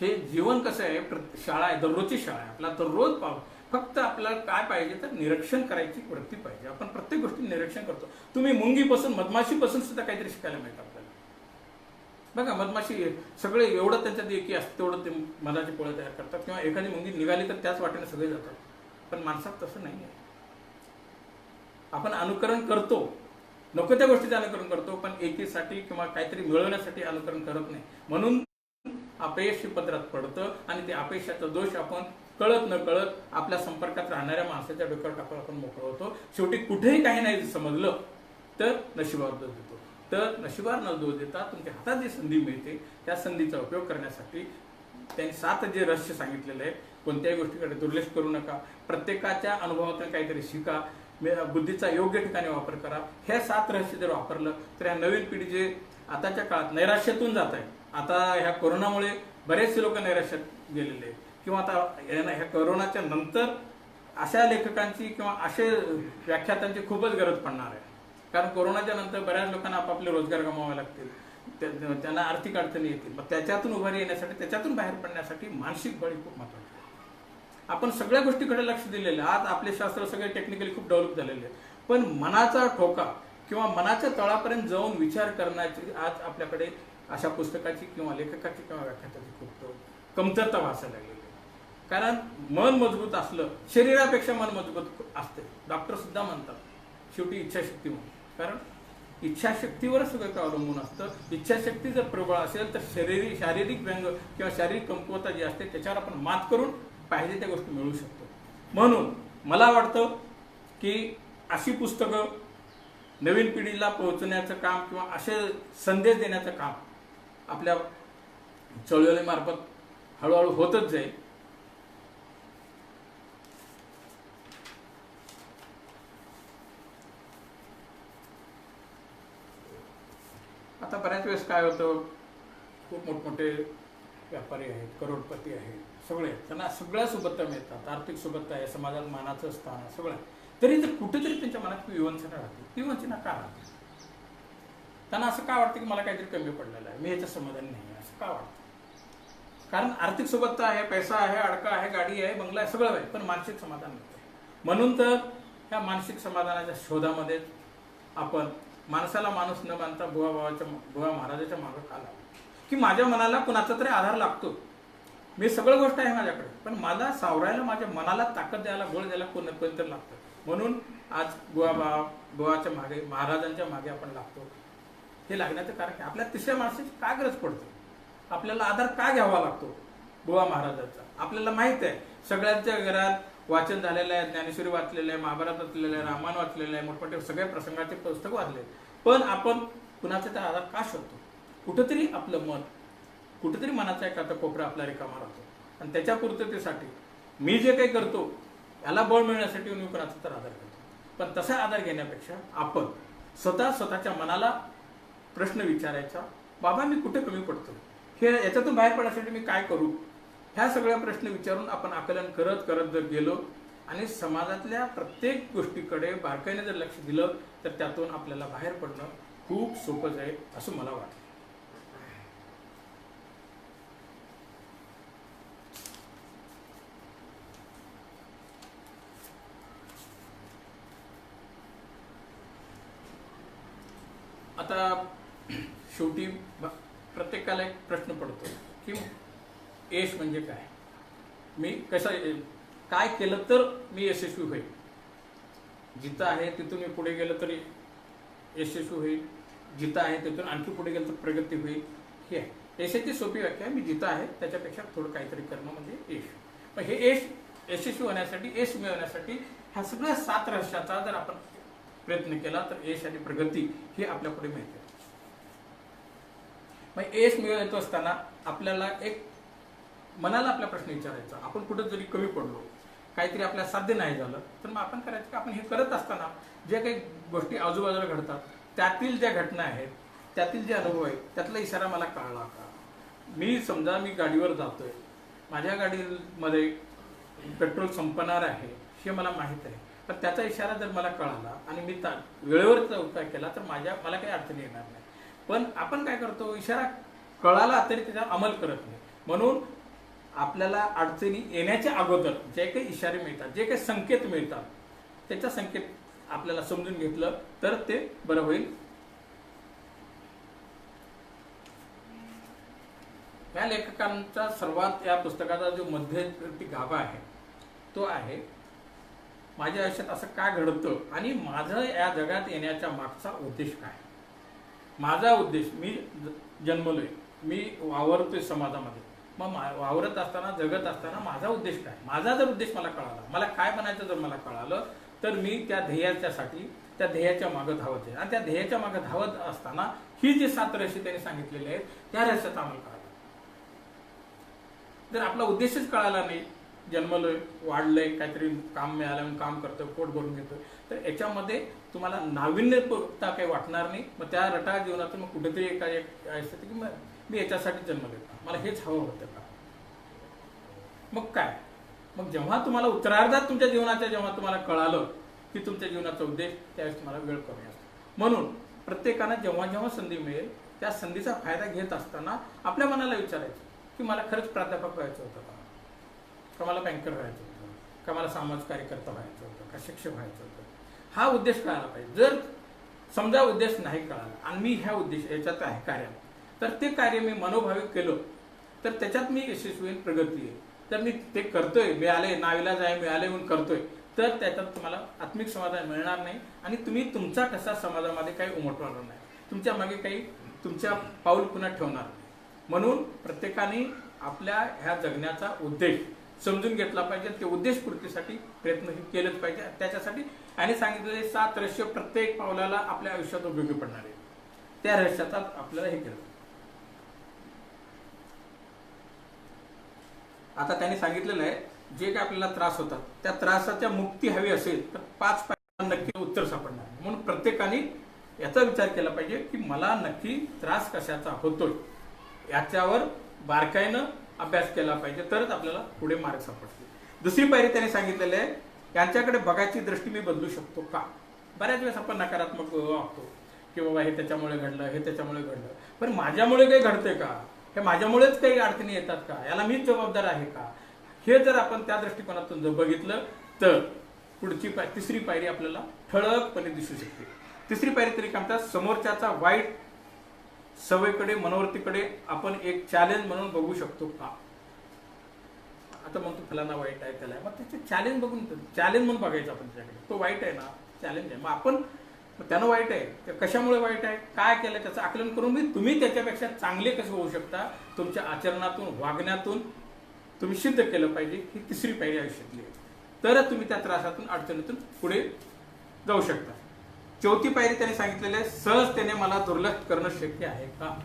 हे जीवन कसं आहे, शाळा आहे, दररोजची शाळा आहे, आपला दररोज फक्त आपल्याला काय पाहिजे तर निरीक्षण करायची वृत्ती पाहिजे. आपण प्रत्येक गोष्टी निरीक्षण करतो. तुम्ही मुंगीपासून, मधमाशीपासून सुद्धा काहीतरी शिकायला मिळतं आपल्याला. बघा, मधमाशी सगळे एवढं त्यांच्यात एकी असतं तेवढं ते मधाचे पोळे तयार करतात, किंवा एखादी मुंगी निघाली तर त्याच वाटेने सगळे जातात. पण माणसात तसं नाही आहे. आपण अनुकरण करतो, नको त्या गोष्टीचं अनुकरण करतो, पण एकीसाठी किंवा काहीतरी मिळवण्यासाठी अनुकरण करत नाही. म्हणून अपयश पदरात पडतं आणि ते अपयशाचा दोष आपण कळत न कळत आपल्या संपर्कात राहणाऱ्या माणसाच्या डोक्यावर टाकून आपण मोकळं होतो. शेवटी कुठेही काही नाही समजलं तर नशिबावर दोष देतो. तर नशिबावर न दोष देता तुमच्या हातात जी संधी मिळते त्या संधीचा उपयोग करण्यासाठी त्यांनी 7 जे रहस्य सांगितलेले आहे, कोणत्याही गोष्टीकडे दुर्लक्ष करू नका, प्रत्येकाच्या अनुभवातून काहीतरी शिका, बुद्धीचा योग्य ठिकाणी वापर करा. हे 7 रहस्य जर वापरलं तर ह्या नवीन पिढी जे आताच्या काळात नैराश्यातून जात आहे, आता ह्या कोरोनामुळे बरेचसे लोक नैराश्यात गेलेले आहेत, किंवा आता ह्या कोरोनाच्या नंतर अशा लेखकांची किंवा असे व्याख्यातांची खूपच गरज पडणार आहे. कारण कोरोनाच्या नंतर बऱ्याच लोकांना आपापले रोजगार गमवावे लागतील, त्यांना आर्थिक अडचणी येतील. मग त्याच्यातून उभारी येण्यासाठी, त्याच्यातून बाहेर पडण्यासाठी मानसिक बळी खूप महत्त्वाची आहे. आपण सगळ्या गोष्टीकडे लक्ष दिलेलं आहे. आज आपले शास्त्र सगळे टेक्निकली खूप डेव्हलप झालेले आहे, पण मनाचा ठोका किंवा मनाच्या तळापर्यंत जाऊन विचार करण्याची आज आपल्याकडे अशा पुस्तकाची किंवा लेखकाची किंवा व्याख्याताची खूप कमतरता भासायला लागलेली आहे. कारण मन मजबूत असलं, शरीरापेक्षा मन मजबूत असते. डॉक्टर सुद्धा म्हणतात शेवटी इच्छाशक्ती म्हणून, कारण इच्छाशक्तीवरच सगळं काय अवलंबून असतं. इच्छाशक्ती जर प्रबळ असेल तर शारीरिक व्यंग किंवा शारीरिक कमकुवता जी असते त्याच्यावर आपण मात करून पाहिजे त्या गोष्टी मिळवू शकतो. म्हणून मला वाटतं की अशी पुस्तकं नवीन पिढीला पोहोचण्याचं काम किंवा असे संदेश देण्याचं काम आपल्या चळवळीमार्फत हळूहळू होतच जाईल. आता बऱ्याच वेळेस काय होतं, खूप मोठमोठे व्यापारी आहेत, करोडपती आहेत, सगळे त्यांना सगळ्या सुबत्ता मिळतात, आर्थिक सुबत्ता आहे, समाजात मानाचं स्थान आहे, सगळं आहे. तरी जर कुठेतरी त्यांच्या मनात विवंचना राहते. ती वंचना का राहते? त्यांना असं का वाटतं की मला काहीतरी कमी पडलेलं आहे, मी ह्याचं समाधान नाही आहे, असं का वाटतं? कारण आर्थिक सुबत्ता आहे, पैसा आहे, अडका आहे, गाडी आहे, बंगला आहे, सगळं आहे, पण मानसिक समाधान नसतं. म्हणून तर ह्या मानसिक समाधानाच्या शोधामध्ये आपण माणसाला माणूस न मानता बुवा महाराजाच्या मागं का लागलो की माझ्या मनाला कुणाचा तरी आधार लागतो. मी सगळं गोष्ट आहे माझ्याकडे, पण मला सावरायला, माझ्या मनाला ताकद द्यायला, बळ द्यायला कोणतरी लागतं. म्हणून आज बुवाच्या मागे, महाराजांच्या मागे आपण लागतो. हे लागण्याचं कारण की आपल्या तिसऱ्या माणसाची का गरज पडते? आपल्याला आधार का घ्यावा लागतो बुवा महाराजांचा? आपल्याला माहित आहे सगळ्यांच्या घरात वाचन झालेलं आहे, ज्ञानेश्वरी वाचलेलं आहे, महाभारत वाचलेलं आहे, रामायण वाचलेलं आहे, मोठमोठे सगळ्या प्रसंगाचे पुस्तक वाचले, पण आपण कुणाचा त्या आधार का शोधतो? कुठंतरी आपलं मन, कुठंतरी मनाचा एखादा कोपरा आपला रिकामा राहतो आणि त्याच्या पूर्ततेसाठी मी जे काही करतो याला बळ मिळण्यासाठी मी कुणाचा तर आधार करतो. पण तसा आधार घेण्यापेक्षा आपण स्वतःच्या मनाला प्रश्न विचारायचा, बाबा मी कुठे कमी पडतो, हे याच्यातून बाहेर पडण्यासाठी मी काय करू? ह्या सगळ्या प्रश्न विचारून आपण आकलन करत करत जर गेलो आणि समाजातल्या प्रत्येक गोष्टीकडे बारकाईने जर लक्ष दिलं तर त्यातून आपल्याला बाहेर पडणं खूप सोपं जाईल असं मला वाटतं. आता शेवटी प्रत्येकाला एक प्रश्न पडतो की यश म्हणजे काय? मी काय केलं तर मी यशस्वी होईल? जिथं आहे तिथून मी पुढे गेलं तरी यशस्वी होईल, जिथं आहे तिथून आणखी पुढे गेलं तर प्रगती होईल. हे आहे यशाची सोपी व्याख्या. मी जिथं आहे त्याच्यापेक्षा थोडं काहीतरी करणं म्हणजे यश. पण हे यश यशस्वी होण्यासाठी, यश मिळवण्यासाठी ह्या सगळ्या 7 रहस्याचा जर आपण प्रयत्न केला तर यश आणि प्रगती ही आपल्या पुढे मिळते. मग यश मिळवत असताना आपल्याला एक मनाला आपला प्रश्न विचारायचा, आपण कुठं जरी कमी पडलो, काहीतरी आपल्याला साध्य नाही झालं, तर मग आपण करायचं की आपण हे करत असताना ज्या काही गोष्टी आजूबाजूला घडतात त्यातील ज्या घटना आहेत, त्यातील जे अनुभव आहेत, त्यातला इशारा मला कळला का? मी समजा मी गाडीवर जातोय, माझ्या गाडीमध्ये पेट्रोल संपणार आहे हे मला माहीत आहे, तर त्याचा इशारा जर मला कळाला आणि मी वेळेवरचा उपाय केला तर मला काही अडचणी येणार नाही. पण आपण काय करतो, इशारा कळाला तरी त्याचा अंमल करत नाही. म्हणून आपल्याला अडचणी येण्याच्या अगोदर जे काही इशारे मिळतात, जे काही संकेत मिळतात, त्याचा संकेत आपल्याला समजून घेतलं तर ते बरं होईल. या लेखकांचा सर्वात या पुस्तकाचा जो मध्यवर्ती गाभा आहे तो आहे माझ्या आयुष्यात असं का घडतं आणि माझं या जगात येण्याच्या मागचा उद्देश काय? माझा उद्देश, मी जन्मलोय, मी वावरतोय समाजामध्ये, मग वावरत असताना, जगत असताना माझा उद्देश काय? माझा जर उद्देश मला कळाला, मला काय बनायचं जर मला कळालं, तर मी त्या ध्येयाच्यासाठी त्या ध्येयाच्या मागं धावत आहे. आणि त्या ध्येयाच्या मागं धावत असताना ही जी 7 रहस्य त्यांनी सांगितलेली आहेत त्या रहस्याचा अंमल करावा. जर आपला उद्देशच कळाला नाही, जन्मलोय, वाढलंय, काहीतरी काम मिळालं म्हणून काम करतोय, पोट भरून घेतोय, तर याच्यामध्ये तुम्हाला नाविन्यता काही वाटणार नाही. मग त्या रटाळ जीवनातून मग कुठेतरी असतं की मी याच्यासाठी जन्मलोय, मला हेच हवं होतं का? मग काय? मग जेव्हा तुम्हाला उत्तरार्धात तुमच्या जीवनाच्या जेव्हा तुम्हाला कळालं की तुमच्या जीवनाचा उद्देश, त्यावेळेस तुम्हाला वेळ कमी असतो. म्हणून प्रत्येकानं जेव्हा जेव्हा संधी मिळेल त्या संधीचा फायदा घेत असताना आपल्या मनाला विचारायचं की मला खरंच प्राध्यापक व्हायचं होतं का मला बँकर व्हायचं होतं, का मला समाज कार्यकर्ता व्हायचं होतं, का शिक्षक व्हायचं होतं? हा उद्देश कळायला पाहिजे. जर समजा उद्देश नाही कळाला आणि मी ह्या याच्यात आहे कार्यात, तर ते कार्य मी मनोभाविक केलं तर त्याच्यात मी यशस्वी होईल, प्रगती येईल. तर मी ते करतोय, मिळाले, नाविलाज आहे, मिळाले म्हणून करतोय, तर त्याच्यात तुम्हाला आत्मिक समाधान मिळणार नाही आणि तुम्ही तुमचा कसा समाजामध्ये काही उमटवणार नाही, तुमच्या मागे काही तुमच्या पाऊल पुन्हा ठेवणार नाही. म्हणून प्रत्येकाने आपल्या ह्या जगण्याचा उद्देश समजून घेतला पाहिजे. ते उद्देश पूर्तीसाठी प्रयत्न केलेच पाहिजे. त्याच्यासाठी आणि सांगितलेले 7 रहस्य प्रत्येक पावलाला आपल्या आयुष्यात उपयोगी पडणार आहे. त्या रहस्याचा आपल्याला हे केलं. आता त्यांनी सांगितलेलं आहे जे काय आपल्याला त्रास होतात त्या त्रासाच्या मुक्ती हवी असेल तर 5 पायऱ्यांना नक्की उत्तर सापडणार नाही. म्हणून प्रत्येकाने याचा विचार केला पाहिजे की मला नक्की त्रास कशाचा होतोय याच्यावर बारकाईनं अभ्यास केला पाहिजे, तरच आपल्याला पुढे मार्ग सापडतील. दुसरी पायरी त्यांनी सांगितलेली आहे, यांच्याकडे बघायची दृष्टी मी बदलू शकतो का. बऱ्याच वेळेस आपण नकारात्मक वागतो की बाबा हे त्याच्यामुळे घडलं, हे त्याच्यामुळे घडलं, पण माझ्यामुळे काही घडतंय का, हे माझ्यामुळेच काही अडचणी येतात का, याला मीच जबाबदार आहे का, हे जर आपण त्या दृष्टिकोनातून जर बघितलं तर पुढची तिसरी पायरी आपल्याला ठळकपणे दिसू शकते. तिसरी पायरी तरी काय म्हणतात, समोरच्याचा वाईट सवयीकडे मनोवृत्तीकडे आपण एक चॅलेंज म्हणून बघू शकतो का. आता मग तो फलाना वाईट आहे त्याला, मग त्याचे चॅलेंज बघून चॅलेंज म्हणून बघायचं आपण त्याच्याकडे. तो वाईट आहे ना, चॅलेंज आहे, मग आपण त्यानं वाईट आहे ते कशामुळे वाईट आहे, काय केलं त्याचं आकलन करून मी तुम्ही त्याच्यापेक्षा चांगले कसे होऊ शकता तुमच्या आचरणातून वागण्यातून तुम्ही सिद्ध केलं पाहिजे. ही तिसरी पायरी आयुष्यातली आहे, तरच तुम्ही त्या त्रासातून अडचणीतून पुढे जाऊ शकता. चौथी पायरी त्याने सांगितलेली आहे, सहजतेने मला दुर्लक्ष करणं शक्य आहे का.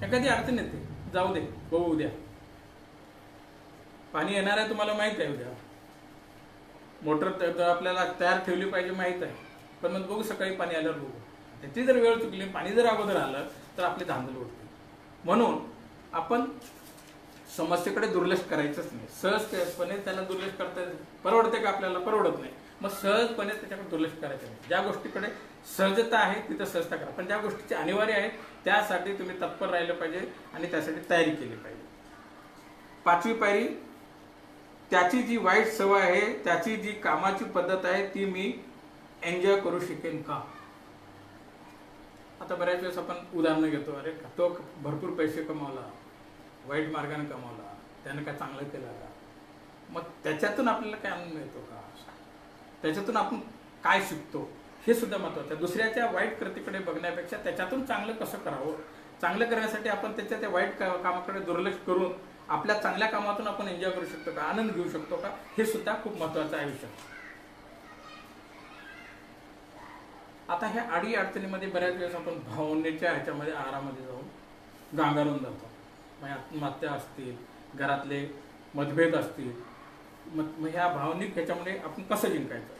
एखादी अडचण येते, जाऊ दे बघू उद्या, पाणी येणार आहे तुम्हाला माहित आहे, उद्या मोटर आपल्याला तयार ठेवली पाहिजे माहित आहे, पण मग बघू सकाळी पाणी आल्यावर बघू. त्याची जर वेळ चुकली, पाणी जर अगोदर आलं तर आपली धांदल उडते. म्हणून आपण समस्येकडे दुर्लक्ष करायचंच नाही. सहजपणे त्याला दुर्लक्ष करता परवडते का आपल्याला, परवडत नाही, मग सहजपणे त्याच्याकडे दुर्लक्ष करायचं नाही. ज्या गोष्टीकडे सहजता आहे तिथं सहजता करा, पण ज्या गोष्टीचे अनिवार्य आहे त्यासाठी तुम्ही तत्पर राहिलं पाहिजे आणि त्यासाठी तयारी केली पाहिजे. पाचवी पायरी, त्याची जी वाईट सवय आहे, त्याची जी कामाची पद्धत आहे ती मी एन्जॉय करू शकेन का. आता बऱ्याच वेळेस आपण उदाहरणं घेतो, अरे तो भरपूर पैसे कमावला, वाईट मार्गाने कमावला, त्यानं काय चांगलं केलं का, मग त्याच्यातून आपल्याला काय आनंद मिळतो का, त्याच्यातून आपण काय शिकतो हे सुद्धा महत्वाचं आहे. दुसऱ्याच्या वाईट कृतीकडे बघण्यापेक्षा त्याच्यातून चांगलं कसं करावं, चांगलं करण्यासाठी आपण त्याच्या त्या वाईट कामाकडे दुर्लक्ष करून आपल्या चांगल्या कामातून आपण एन्जॉय करू शकतो का, आनंद घेऊ शकतो का, हे सुद्धा खूप महत्वाचं आहे आयुष्यात. आता ह्या अडी अडचणीमध्ये बऱ्याच वेळेस आपण भावनेच्या ह्याच्यामध्ये आहारामध्ये जाऊन गांगारून जातो. म्हणजे आत्महत्या असतील, घरातले मतभेद असतील, मग ह्या भावनिक ह्याच्यामध्ये आपण कसं जिंकायचं.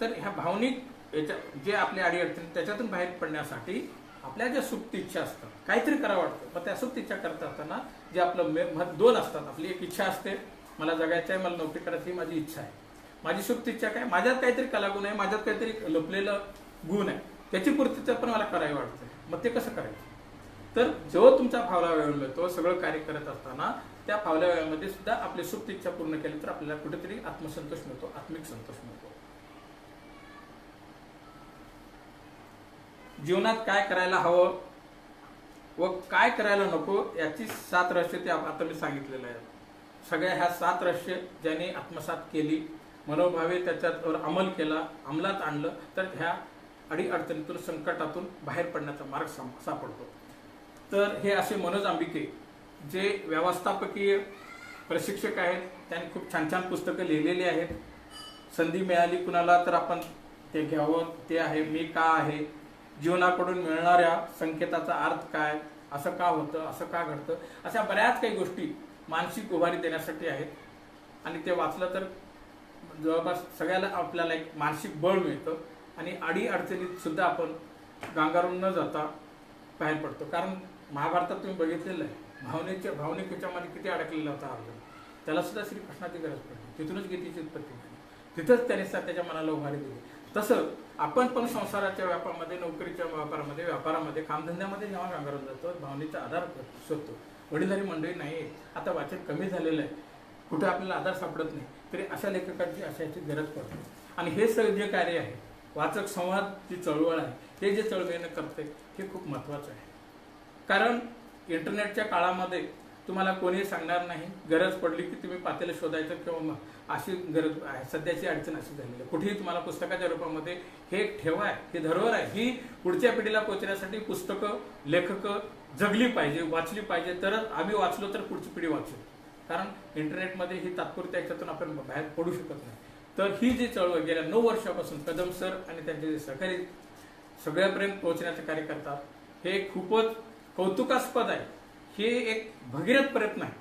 तर ह्या भावनिक याच्या जे आपल्या अडी अडचणी त्याच्यातून बाहेर पडण्यासाठी आपल्या ज्या सुप्त इच्छा असतात, काहीतरी करावं वाटतं, पण त्या सुप्त इच्छा करत असताना जे आपलं दोन असतात. आपली एक इच्छा असते, मला जगायचं आहे, मला नोकरी करायची, ही माझी इच्छा आहे. माझी सुप्त इच्छा काय, माझ्यात काहीतरी कलागुण आहे, माझ्यात काहीतरी लपलेलं गुण आहे, त्याची पूर्तीचं पण मला करायला वाटतं. मग ते कसं करायचं, तर जो तुमचा फावला वेळ मिळतो सगळं कार्य करत असताना त्या फावल्या वेळामध्ये सुद्धा आपली सुप्त इच्छा पूर्ण केली तर आपल्याला कुठेतरी आत्मसंतोष मिळतो, आत्मिक संतोष मिळतो. जीवनात काय करायला हवं व काय करायला नको याची 7 रहस्य ते आता मी सांगितलेलं आहे. सगळ्या ह्या 7 रहस्य ज्याने आत्मसात केली, मनोभावे त्याच्यावर अंमल केला, अंमलात आणलं, तर ह्या अडी अडचणीतून संकटातून बाहेर पडण्याचा मार्ग सापडतो. तर हे असे मनोज आंबिके जे व्यवस्थापकीय प्रशिक्षक आहेत, त्यांनी खूप छान छान पुस्तकं लिहिलेली आहेत. संधी मिळाली कुणाला तर आपण ते घ्यावं. ते आहे मी का आहे, जीवनाकडून मिळणाऱ्या संकेताचा अर्थ काय, असं का होतं, असं का घडतं, अशा बऱ्याच काही गोष्टी मानसिक उभारी देण्यासाठी आहेत. आणि ते वाचलं तर जवळपास सगळ्याला आपल्याला एक मानसिक बळ मिळतं आणि अडी अडचणीत सुद्धा आपण गांगारून न जाता बाहेर पडतो. कारण महाभारतात तुम्ही बघितलेलं आहे, भावनिक ह्याच्यामध्ये किती अडकलेला होता अर्जुन, त्याला सुद्धा श्रीकृष्णाची गरज पडली, तिथूनच गीतेची उत्पत्ती झाली, तिथंच त्याने त्याच्या मनाला उभारी दिली. तसं आपण पण संसाराच्या व्यापारामध्ये, नोकरीच्या व्यापारामध्ये, कामधंद्यामध्ये जेव्हा गांगारून जातो, भावनेचा आधार शोधतो. वडीलधारी मंडळी नाही, आता वाचन कमी झालेलं आहे, कुठे आपल्याला आधार सापडत नाही, तरी अशा लेखकांची अशाची गरज पडते. आणि हे सगळं जे कार्य आहे, वाचक संवाद जी चळवळ आहे, हे जे चळवळीनं करते हे खूप महत्त्वाचं आहे. कारण इंटरनेटच्या काळामध्ये तुम्हाला कोणी सांगणार नाही, गरज पडली की तुम्ही पातेलं शोधायचं किंवा अशी गरज आहे. सध्याची अडचण अशी झालेली आहे, कुठेही तुम्हाला पुस्तकाच्या रूपामध्ये हे ठेवा आहे, हे धरोहर आहे, ही पुढच्या पिढीला पोहोचण्यासाठी पुस्तकं, लेखकं जगली पाहिजे, वाचली पाहिजे, तरच आम्ही वाचलो तर पुढची पिढी वाचेल. कारण इंटरनेटमध्ये ही तात्पुरत्या ह्याच्यातून आपण बाहेर पडू शकत नाही. तर ही जी चळवळ गेल्या 9 वर्षापासून कदम सर आणि त्यांचे जे सहकारी सगळ्यापर्यंत पोहोचण्याचे कार्य करतात, हे खूपच कौतुकास्पद आहे. हे एक भगीरथ प्रयत्न आहे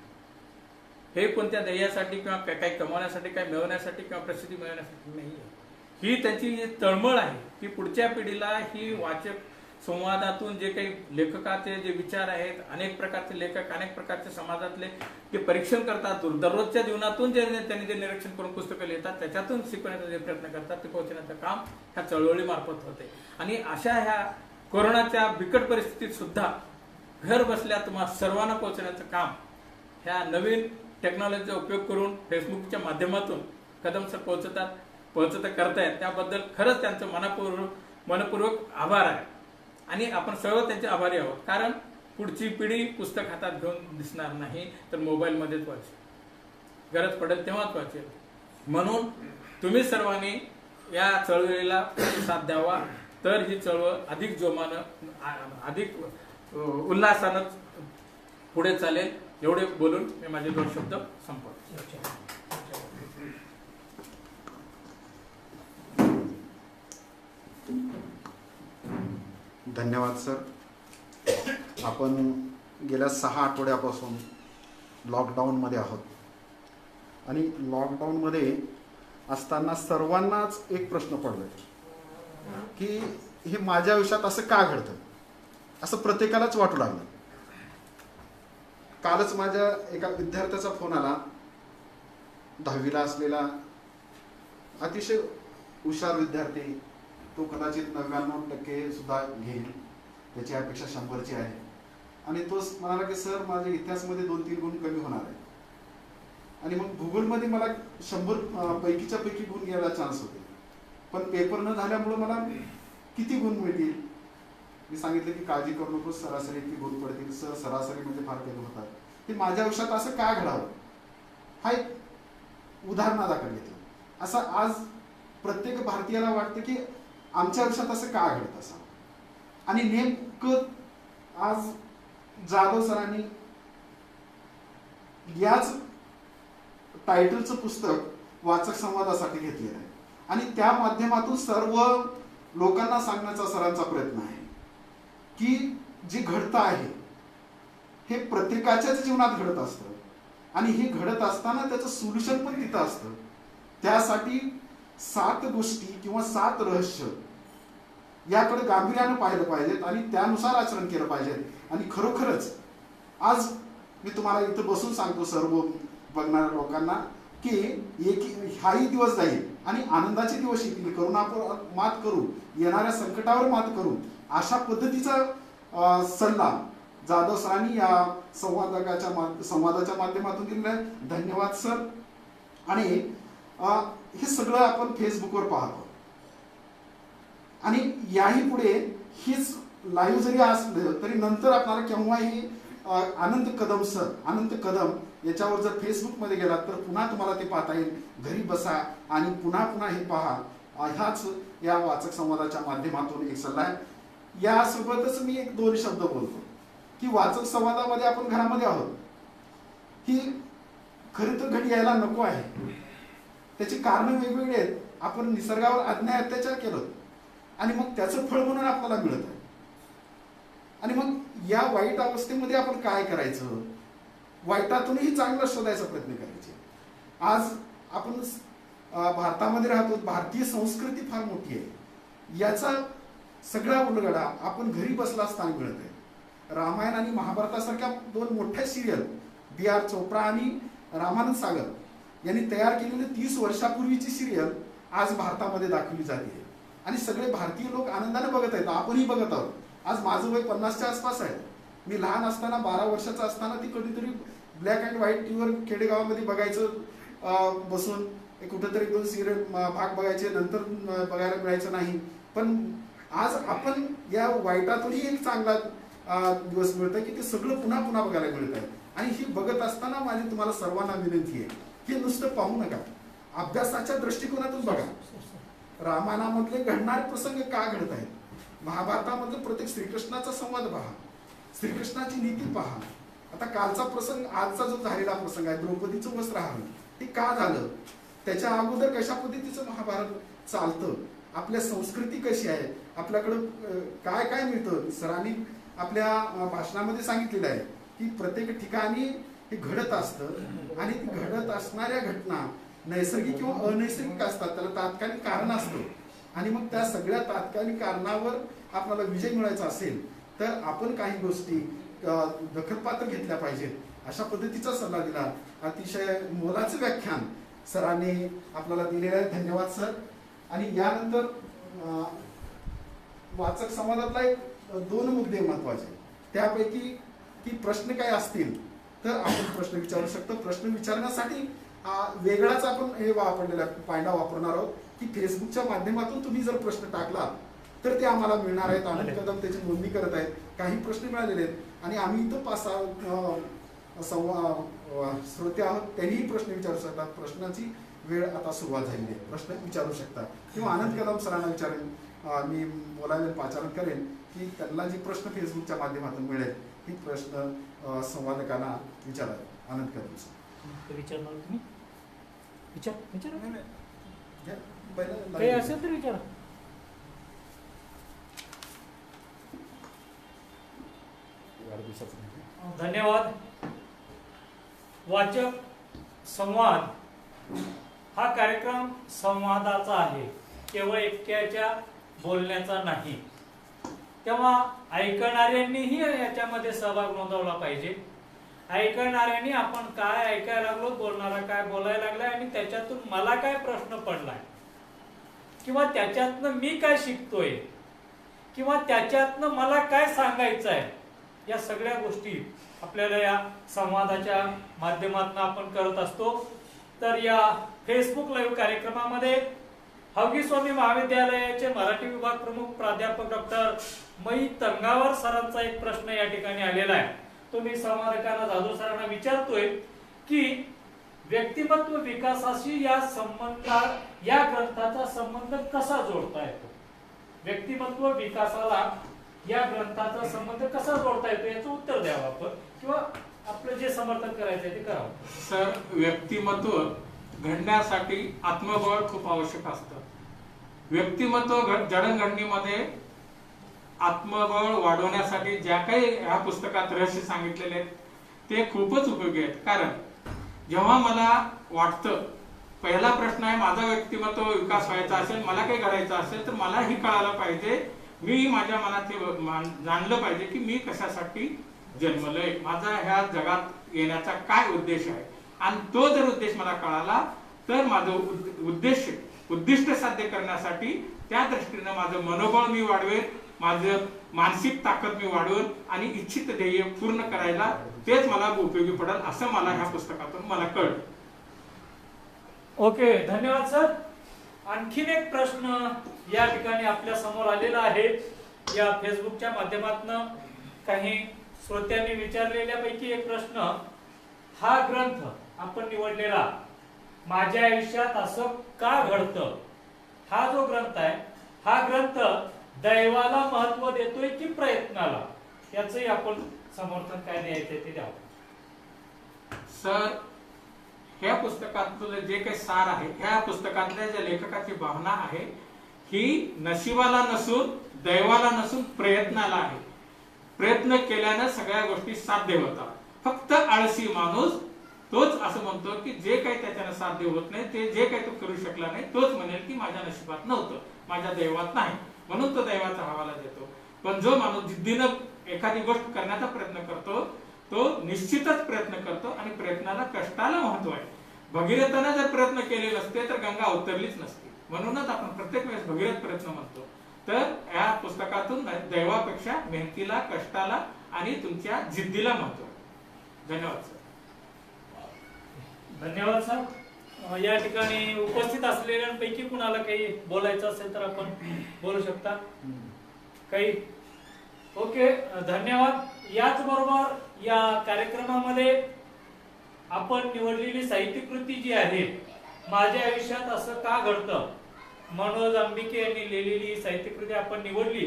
हे कोणत्या ध्येयासाठी किंवा काही कमवण्यासाठी, काही मिळवण्यासाठी किंवा प्रसिद्धी मिळवण्यासाठी नाही आहे. ही त्यांची जी तळमळ आहे की पुढच्या पिढीला ही वाचक संवादातून जे काही लेखकाचे जे विचार आहेत, अनेक प्रकारचे लेखक अनेक प्रकारचे समाजातले जे परीक्षण करतात, दररोजच्या जीवनातून जे त्यांनी जे निरीक्षण करून पुस्तकं लिहितात, त्याच्यातून शिकवण्याचा जे प्रयत्न करतात ते पोहोचण्याचं काम ह्या चळवळीमार्फत होते. आणि अशा ह्या कोरोनाच्या बिकट परिस्थितीत सुद्धा घर बसल्या तुम्हा सर्वांना पोहोचण्याचं काम ह्या नवीन टेक्नॉलॉजीचा उपयोग करून फेसबुकच्या माध्यमातून कदम सर पोहोचत करतायत. त्याबद्दल खरंच त्यांचं मनपूर्वक आभार आहे. आणि आपण सर्व त्यांचे आभारी आहोत. कारण पुढची पिढी पुस्तक हातात घेऊन दिसणार नाही, तर मोबाईलमध्येच वाचेल, गरज पडेल तेव्हाच वाचेल. म्हणून तुम्ही सर्वांनी या चळवळीला साथ द्यावा, तर ही चळवळ अधिक जोमानं, अधिक उल्हासानं पुढे चालेल. एवढे बोलून मी माझे 2 शब्द संपवतो. धन्यवाद सर. आपण गेल्या 6 आठवड्यापासून लॉकडाऊनमध्ये आहोत आणि लॉकडाऊनमध्ये असताना सर्वांनाच एक प्रश्न पडलाय की हे माझ्या आयुष्यात असं का घडतं, असं प्रत्येकालाच वाटू लागलं. कालच माझ्या एका विद्यार्थ्याचा फोन आला, 10वीला असलेला अतिशय हुशार विद्यार्थी, तो कदाचित 99% सुद्धा घेईल, त्याची अपेक्षा 100ची आहे. आणि तो म्हणाला की सर माझ्या इतिहासमध्ये 2-3 गुण कमी होणार आहे. आणि मग भूगोलमध्ये मला 100 पैकीच्या पैकी गुण घ्यायला चान्स होते, पण पेपर न झाल्यामुळे मला किती गुण मिळतील. मी सांगितलं की काळजी करू नको, सरासरी इतकी गुण पडतील. सर सरासरी म्हणजे फार कमी होतात. ते माझ्या आयुष्यात असं का घडावं, हा एक उदाहरणादाखल घेतलं. असं आज प्रत्येक भारतीयाला वाटतं की आमच्या आयुष्यात असं का घडत असावं. आणि नेमकं आज जाधव सरांनी याच टायटलचं पुस्तक वाचक संवादासाठी घेतलेलं आहे. आणि त्या माध्यमातून सर्व लोकांना सांगण्याचा सरांचा प्रयत्न आहे की जे घडतं आहे हे प्रत्येकाच्याच जीवनात घडत असतं. आणि हे घडत असताना त्याचं सोल्युशन पण तिथं असतं. त्यासाठी 7 गोष्टी किंवा 7 रहस्य याकडे गांभीर्यानं पाहिलं पाहिजेत आणि त्यानुसार आचरण केलं पाहिजे. आणि खरोखरच आज मी तुम्हाला इथं बसून सांगतो सर्व बघणाऱ्या लोकांना की हाही दिवस जाईल आणि आनंदाचे दिवस येतील. करोनावर मात करू, येणाऱ्या संकटावर मात करू, अशा पद्धतीचा सल्ला जाधव सरांनी या संवादाच्या माध्यमातून दिलेला आहे. धन्यवाद सर. आणि हे सगळं आपण फेसबुकवर पाहतो आणि याही पुढे हीच लाईव्ह जरी असलं तरी नंतर आपल्याला केव्हाही आनंद कदम याच्यावर जर फेसबुकमध्ये गेलात तर पुन्हा तुम्हाला ते पाहता येईल. घरी बसा आणि पुन्हा हे पहा. ह्याच या वाचक संवादाच्या माध्यमातून एक सल्ला आहे. यासोबतच मी 2 शब्द बोलतो की वाचक संवादामध्ये आपण घरामध्ये आहोत, ही खरी तर घडी यायला नको आहे. त्याची कारण वेगवेगळी आहेत. आपण निसर्गावर अन्याय अत्याचार केलं आणि मग त्याचं फळ म्हणून आपल्याला मिळत आहे. आणि मग या वाईट अवस्थेमध्ये आपण काय करायचं, वाईटातूनही चांगलं शोधायचा प्रयत्न करायचे. आज आपण भारतामध्ये राहतो, भारतीय संस्कृती फार मोठी आहे. याचा सगळा उलगडा आपण घरी बसला असताना मिळत आहे. रामायण आणि महाभारतासारख्या 2 मोठ्या सिरियल B.R. चोप्रा आणि रामानंद सागर यांनी तयार केलेली 30 वर्षापूर्वीची सिरियल आज भारतामध्ये दाखवली जाते आणि सगळे भारतीय लोक आनंदाने बघत आहेत. आपणही बघत आहोत. आज माझं वय 50च्या आसपास आहे. मी लहान असताना 12 वर्षाचा असताना ती कधीतरी ब्लॅक अँड व्हाईट टीव्हीवर खेडेगावामध्ये बघायचं बसून. कुठेतरी 2 सिरियल भाग बघायचे, नंतर बघायला मिळायचं नाही. पण आज आपण या वाईटातूनही एक चांगला दिवस मिळतोय की ते सगळं पुन्हा बघायला मिळत आहे. आणि ही बघत असताना माझी तुम्हाला सर्वांना विनंती आहे की नुसतं पाहू नका, अभ्यासाच्या दृष्टिकोनातून बघा. रामायणामधले घडणारे प्रसंग का घडत आहेत, महाभारतामधलं प्रत्येक श्रीकृष्णाचा संवाद पहा, श्रीकृष्णाची नीती पहा. आता कालचा प्रसंग, आजचा जो झालेला प्रसंग आहे, द्रौपदीचं वस्त्र हरण, ते का झालं, त्याच्या अगोदर कशा पद्धतीचं महाभारत चालतं, आपल्या संस्कृती कशी आहे, आपल्याकडं काय काय मिळतं. सरांनी आपल्या भाषणामध्ये सांगितलेलं आहे की प्रत्येक ठिकाणी हे घडत असतं आणि ती घडत असणाऱ्या घटना नैसर्गिक किंवा अनैसर्गिक असतात, त्याला तात्कालिक कारण असतं आणि मग त्या सगळ्या तात्कालिक कारणावर आपल्याला विजय मिळवायचा असेल तर आपण काही गोष्टी दखलपात्र घेतल्या पाहिजेत, अशा पद्धतीचा सल्ला दिला. अतिशय मोलाचं व्याख्यान सरांनी आपल्याला दिलेलं आहे. धन्यवाद सर. आणि यानंतर वाचक संवादातला एक 2 मुद्दे महत्वाचे, त्यापैकी की प्रश्न काय असतील तर आपण प्रश्न विचारू शकतो. प्रश्न विचारण्यासाठी वेगळाच आपण हे वापरलेला पायंडा वापरणार आहोत की फेसबुकच्या माध्यमातून तुम्ही जर प्रश्न टाकला तर ते आम्हाला मिळणार आहेत. आनंद कदम त्याची नोंदणी करत आहेत. काही प्रश्न मिळालेले आहेत आणि आम्ही इथं 5-6 श्रोते आहोत, त्यांनीही प्रश्न विचारू शकतात. प्रश्नाची वेळ आता सुरुवात झालेली आहे, प्रश्न विचारू शकता किंवा आनंद कदम सरांना विचारेन, मी बोलायला पाचारण करेन की त्यांना जी प्रश्न फेसबुकच्या माध्यमातून मिळेल ही प्रश्न संवादकांना विचारा. आनंद कदम सर विचारणार तुम्ही? विचार पहिलं काही असेल तर विचारा. धन्यवाद. वाचक संवाद हा कार्यक्रम संवादाचा आहे, केवळ एकट्याच्या बोलण्याचा नाही. तेव्हा ऐकणाऱ्यांनीही याच्यामध्ये सहभाग नोंदवला पाहिजे. ऐकणाऱ्यांनी आपण काय ऐकायला लागलो, बोलणारा काय बोलायला लागलाय आणि त्याच्यातून मला काय प्रश्न पडलाय किंवा त्याच्यातनं मी काय शिकतोय किंवा त्याच्यातनं मला काय सांगायचं आहे, या सगळ्या गोष्टी आपल्याला या संवादाच्या माध्यमातून आपण करत असतो. तर या फेसबुक लाईव्ह कार्यक्रमामध्ये हवगी स्वामी महाविद्यालयाचे मराठी विभाग प्रमुख प्राध्यापक डॉक्टर मई तंगावर सरांचा एक प्रश्न या ठिकाणी आलेला आहे. तो मी संवादकांना जाधव सरांना विचारतोय की व्यक्तिमत्व विकासाशी या ग्रंथाचा संबंध कसा जोडता येतो. व्यक्तिमत्व विकासाला या ग्रंथाचा संबंध कसा जोडता येतो याचं उत्तर द्यावं आपण किंवा आपलं जे समर्थन करायचं ते करावं. सर, व्यक्तिमत्व घडण्यासाठी आत्मबळ खूप आवश्यक असतं. व्यक्तिमत्व जडणघडणीमध्ये आत्मबळ वाढवण्यासाठी ज्या काही ह्या पुस्तकात रहस्य सांगितलेले आहेत ते खूपच उपयोगी आहेत. कारण जेव्हा मला वाटतं, पहिला प्रश्न आहे माझा व्यक्तिमत्व विकास व्हायचा असेल, मला काही घडायचं असेल तर मला ही कळायला पाहिजे, मी माझ्या मनात जाणलं पाहिजे की मी कशासाठी जन्मलोय, माझा ह्या जगात येण्याचा काय उद्देश आहे. आणि तो जर उद्देश मला कळाला तर माझं उद्दिष्ट साध्य करण्यासाठी त्या दृष्टीने माझं मनोबळ मी वाढवेन, माझं मानसिक ताकद मी वाढवेन आणि इच्छित ध्येय पूर्ण करायला तेच मला उपयोगी पडेल असं मला ह्या पुस्तकातून मला कळलं. ओके, धन्यवाद सर. आणखीन एक प्रश्न या ठिकाणी आपल्या समोर आलेला आहे. या फेसबुकच्या माध्यमातून काही श्रोत्यांनी विचारलेल्या पैकी एक प्रश्न, हा ग्रंथ आपण निवडलेला माझ्या आयुष्यात असं का घडतं, हा जो ग्रंथ आहे हा ग्रंथ दैवाला महत्व देतोय की प्रयत्नाला, याचंही आपण समर्थन काय द्यायचंय ते द्यावं. सर, ह्या पुस्तकातलं जे काही सार आहे, ह्या पुस्तकातल्या ज्या लेखकाची भावना आहे ही नशिबाला नसून दैवाला नसून प्रयत्नाला आहे. प्रयत्न केल्यानं सगळ्या गोष्टी साध्य होतात. फक्त आळशी माणूस तोच असं म्हणतो की जे काही त्याच्यानं साध्य होत नाही, ते जे काही तो करू शकला नाही तोच म्हणेल की माझ्या नशिबात नव्हतं, माझ्या दैवात नाही, म्हणून तो दैवाचा हवाला देतो. पण जो माणूस जिद्दीनं एखादी गोष्ट करण्याचा प्रयत्न करतो तो निश्चितच प्रयत्न करतो आणि प्रयत्नाला कष्टाला महत्व आहे. भगीरथाने जर प्रयत्न केले नसते तर गंगा उतरलीच नसती. म्हणूनच आपण प्रत्येक वेळेस भगीरथ प्रयत्न म्हणतो. तर या पुस्तकातून दैवापेक्षा मेहनतीला, कष्टाला आणि तुमच्या जिद्दीला महत्व आहे. धन्यवाद सर. धन्यवाद सर. या ठिकाणी उपस्थित असलेल्यांपैकी कुणाला काही बोलायचं असेल तर आपण बोलू शकता. काही? ओके, धन्यवाद. याचबरोबर या कार्यक्रमामध्ये आपण निवडलेली साहित्यकृती जी आहे, माझ्या आयुष्यात असं का घडतं, मनोज अंबिके यांनी लिहिलेली साहित्यकृती आपण निवडली.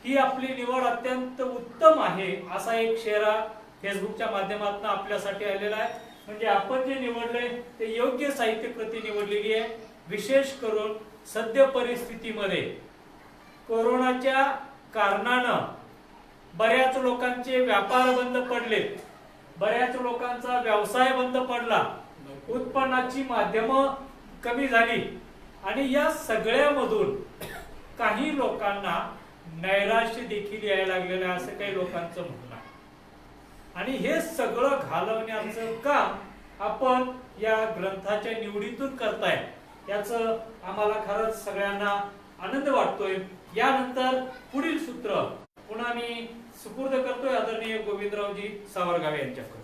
ही आपली निवड अत्यंत उत्तम आहे असा एक शेरा फेसबुकच्या माध्यमातून आपल्यासाठी आलेला आहे. म्हणजे आपण जे निवडले ते योग्य साहित्यकृती निवडलेली आहे. विशेष करून सद्य परिस्थितीमध्ये कोरोनाच्या कारणानं बऱ्याच लोकांचे व्यापार बंद पडले बऱ्याच लोकांचा व्यवसाय बंद पडला, उत्पन्नाची माध्यमं कमी झाली आणि या सगळ्यामधून काही लोकांना नैराश्य देखील यायला लागलेलं आहे असं काही लोकांचं म्हणणं आहे. आणि हे सगळं घालवण्याचं काम आपण या ग्रंथाच्या निवडीतून करताय याचं आम्हाला खरंच सगळ्यांना आनंद वाटतोय. यानंतर पुढील सूत्र पुन्हा मी सुपूर्द करतोय आदरणीय गोविंदरावजी सावरगावे यांच्याकडे.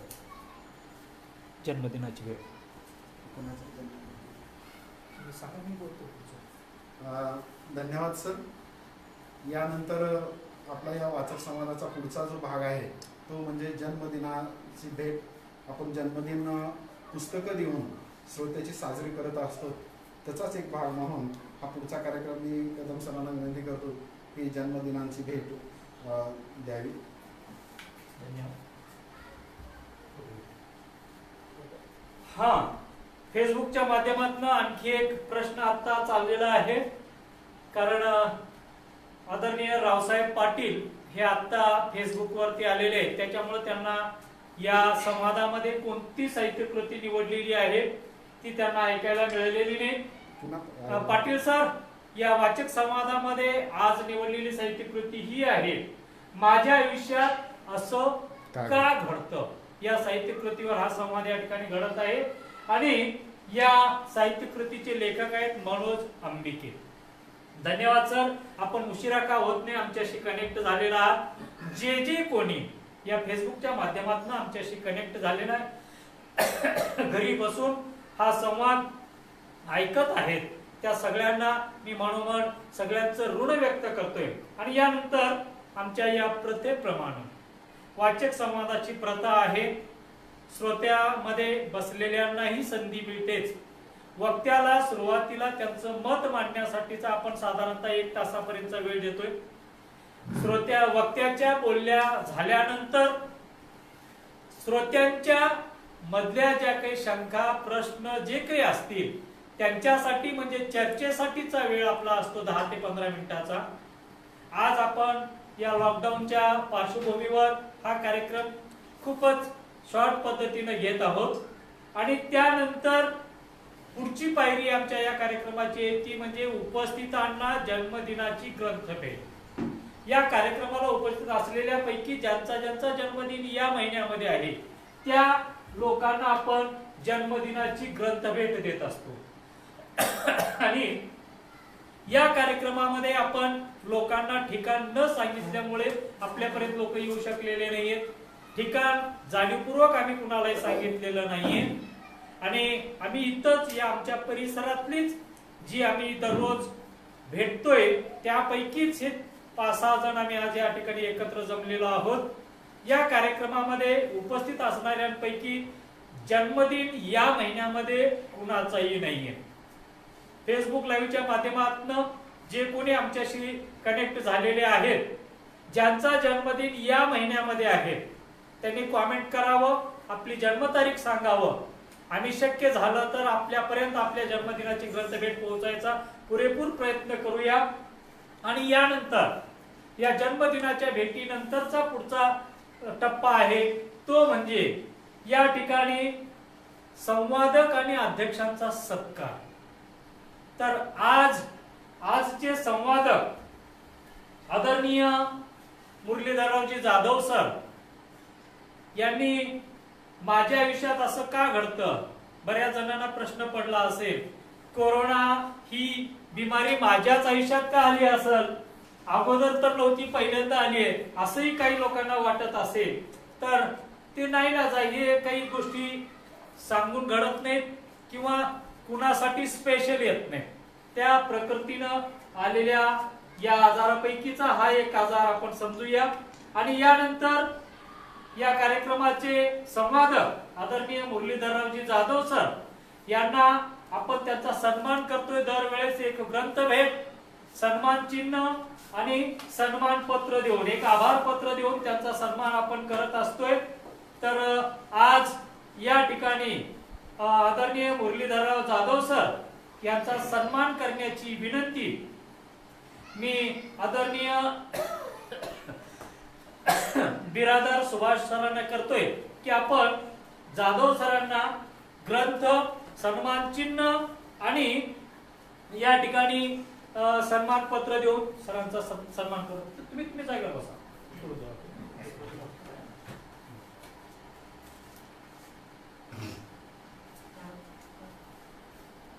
जन्मदिनाची वेळ धन्यवाद सर. यानंतर आपला या वाचक संवादाचा पुढचा जो भाग आहे तो म्हणजे जन्मदिनाची भेट. आपण जन्मदिन पुस्तकं देऊन श्रोत्याची साजरी करत असतो, त्याचाच एक भाग म्हणून हा पुढचा कार्यक्रम मी कदम सरांना विनंती करतो की जन्मदिनांची भेट द्यावी. धन्यवाद. हा, फेसबुकच्या माध्यमातून आणखी एक प्रश्न आता चाललेला आहे. कारण आदरणीय रावसाहेब पाटील हे आता फेसबुकवरती आलेले आहेत, त्याच्यामुळे त्यांना या संवादामध्ये कोणती साहित्यकृती निवडलेली आहे ती त्यांना ऐकायला मिळालेली नाही. पाटील सर, या वाचक संवादामध्ये आज निवडलेली साहित्यकृती ही आहे माझ्या आयुष्यात असं का घडतं. या साहित्यकृतीवर हा संवाद या ठिकाणी घडत आहे आणि या साहित्यकृतीचे लेखक आहेत मनोज अंबिके. धन्यवाद सर, आपण उशिरा का होत नाही आमच्याशी कनेक्ट झालेला आहात. जे कोणी या फेसबुकच्या माध्यमातून आमच्याशी कनेक्ट झालेला आहे, घरी बसून हा संवाद ऐकत आहेत, त्या सगळ्यांना मी मनोमन सगळ्यांचं ऋण व्यक्त करतोय. आणि यानंतर आमच्या या प्रथेप्रमाणे वाचक संवादाची प्रथा आहे, श्रोत्यामध्ये बसलेल्यांनाही संधी मिळतेच. वक्त्याला सुरुवातीला त्यांचं मत मांडण्यासाठीचा आपण साधारणतः 1 तासापर्यंतचा वेळ देतोय. वक्त्याच्या बोलल्या झाल्यानंतर श्रोत्यांच्या मधल्या ज्या काही शंका प्रश्न जे काही असतील त्यांच्यासाठी म्हणजे चर्चेसाठीचा वेळ आपला असतो 10 ते 15 मिनिटाचा. आज आपण या लॉकडाऊनच्या पार्श्वभूमीवर हा कार्यक्रम खूपच शॉर्ट पद्धतीने घेत आहोत. आणि त्यानंतर पुढची पायरी आमच्या या कार्यक्रमाची ती म्हणजे उपस्थितांना जन्मदिनाची ग्रंथभेट. या कार्यक्रमाला उपस्थित असलेल्या पैकी ज्यांचा जन्मदिन या महिन्यामध्ये आहे त्या लोकांना आपण जन्मदिनाची ग्रंथभेट देत असतो. आणि या कार्यक्रमामध्ये आपण लोकांना ठिकाण न सांगितल्यामुळे आपल्यापर्यंत लोक येऊ शकलेले नाहीयेत. ठिकाण जाणीवपूर्वक आम्ही कुणालाही सांगितलेलं नाहीये आणि आम्ही इथंच या आमच्या परिसरातलीच जी आम्ही दररोज भेटतोय त्यापैकीच हे 5-6 जण आम्ही आज या ठिकाणी एकत्र जमलेलो आहोत. या कार्यक्रमामध्ये उपस्थित असणाऱ्यांपैकी जन्मदिन या महिन्यामध्ये कुणाचाही नाहीये. फेसबुक लाईव्हच्या माध्यमातून जे कोणी आमच्याशी कनेक्ट झालेले आहेत ज्यांचा जन्मदिन या महिन्यामध्ये आहे त्यांनी कॉमेंट करावं, आपली जन्मतारीख सांगावं. आम्ही शक्य झालं तर आपल्यापर्यंत आपल्या जन्मदिनाची ग्रंथभेट पोहोचायचा पुरेपूर प्रयत्न करूया. आणि यानंतर या जन्मदिनाच्या भेटीनंतरचा पुढचा टप्पा आहे तो म्हणजे या ठिकाणी संवादक आणि अध्यक्षांचा सत्कार. तर आजचे संवादक आदरणीय मुरलीधररावजी जाधव सर यांनी माझ्या आयुष्यात असं का घडतं, बऱ्याच जणांना प्रश्न पडला असेल, कोरोना ही बिमारी माझ्याच आयुष्यात का आली असेल, अगोदर तर नव्हती पहिल्यांदा आली आहे असंही काही लोकांना वाटत असेल तर ते नाही ना हे काही गोष्टी सांगून घडत नाहीत किंवा कुणासाठी स्पेशल येत नाही. त्या प्रकृतीनं आलेल्या या आजारापैकीचा हा एक आजार आपण समजूया. आणि यानंतर या कार्यक्रमाचे संवादक आदरणीय मुरलीधररावजी जाधव सर यांना आपण त्यांचा सन्मान करतोय. दरवेळेस एक ग्रंथभेट, सन्मान चिन्ह आणि सन्मान पत्र देऊन, एक आभार पत्र देऊन त्यांचा सन्मान आपण करत असतोय. तर आज या ठिकाणी आदरणीय मुरलीधरराव जाधव सर यांचा सन्मान करण्याची विनंती मी आदरणीय बिरादर सुभाष सरांना करतोय की आपण जाधव सरांना ग्रंथ, सन्मान चिन्ह आणि या ठिकाणी सन्मान पत्र देऊन सरांचा सन्मान करू. तुम्ही तुम्ही जागेवर बसा.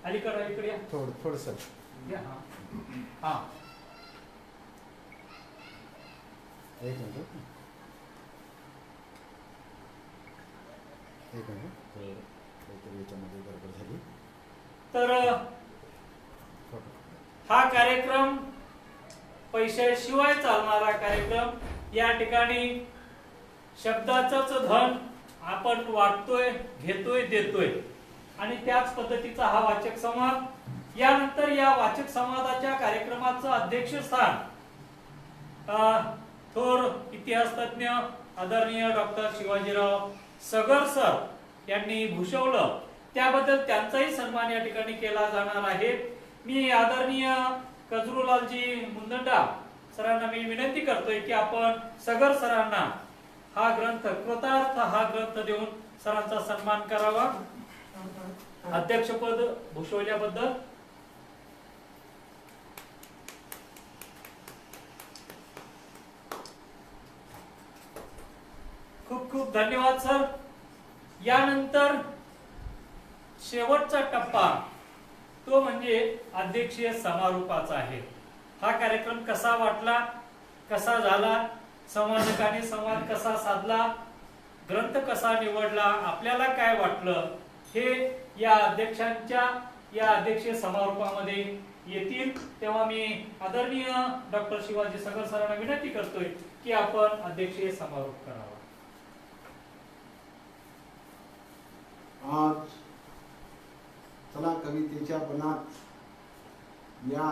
अलीकडे या. थोडं सर. या, हा. एक मिनिट. याच्यामध्ये गडबड झाली. तर हा कार्यक्रम पैशाशिवाय चालणारा कार्यक्रम. या ठिकाणी शब्दाचंच धन आपण वाटतोय, घेतोय, देतोय आणि त्याच पद्धतीचा हा वाचक संवाद. यानंतर या वाचक संवादाच्या कार्यक्रमाचं अध्यक्षस्थान थोर इतिहास तज्ञ आदरणीय डॉक्टर शिवाजीराव सगर सर यांनी भूषवलं. त्याबद्दल त्यांचाही सन्मान या ठिकाणी केला जाणार आहे. मी आदरणीय कजरूलालजी मुंदंडा सरांना मी विनंती करतोय की आपण सगर सरांना हा ग्रंथ, कृतार्थ हा ग्रंथ देऊन सरांचा सन्मान करावा. अध्यक्षपद भूषवल्याबद्दल खूप खूप धन्यवाद सर. यानंतर शेवटचा टप्पा तो म्हणजे अध्यक्षीय समारोपाचा आहे. हा कार्यक्रम कसा वाटला, कसा झाला, संवादकाने संवाद कसा साधला, ग्रंथ कसा निवडला, आपल्याला काय वाटलं, हे या अध्यक्षांच्या या अध्यक्षीय समारोपामध्ये येतील. तेव्हा मी आदरणीय डॉक्टर शिवाजी सगर सरांना विनंती करतोय की आपण अध्यक्षीय समारोप करावा. आज चला कवितेच्या बनात या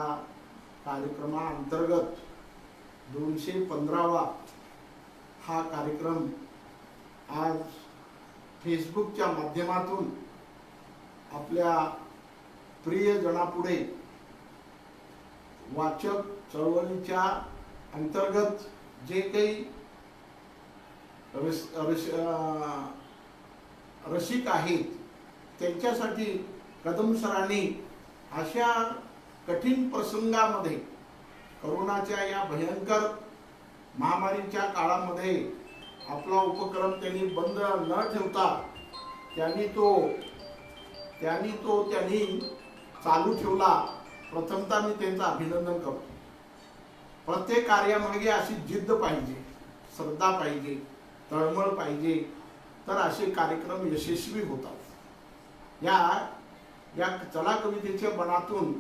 कार्यक्रमाअंतर्गत 215वा हा कार्यक्रम आज फेसबुकच्या माध्यमातून आपल्या प्रियजनापुढे वाचक चळवळीच्या अंतर्गत जे काही रसिक आहेत त्यांच्यासाठी कदम सरांनी अशा कठीण प्रसंगामध्ये, करोनाच्या या भयंकर महामारीच्या काळामध्ये आपला उपक्रम त्यांनी बंद न ठेवता त्यांनी चालू ठेवला. प्रथमतः मी त्यांचं अभिनंदन करतो. प्रत्येक कार्यामागे अशी जिद्द पाहिजे, श्रद्धा पाहिजे, तळमळ पाहिजे, तर असे कार्यक्रम यशस्वी होतात. या चला कवितेच्या बनातून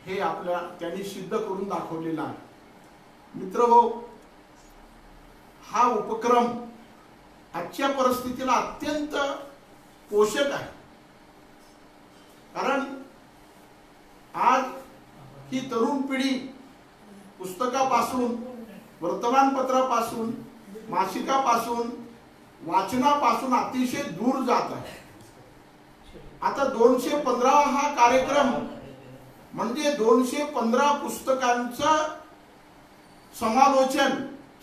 हे आपल्या त्यांनी सिद्ध करून दाखवलेलं आहे. मित्रहो, हा उपक्रम आजच्या परिस्थितीला अत्यंत पोषक आहे. कारण आज ही तरुण पिढी पुस्तकापासून, वर्तमानपत्रापासून, मासिकापासून, वाचनापासून अतिशय दूर जात आहे. आता 215 हा कार्यक्रम म्हणजे 215 पुस्तकांचं समालोचन,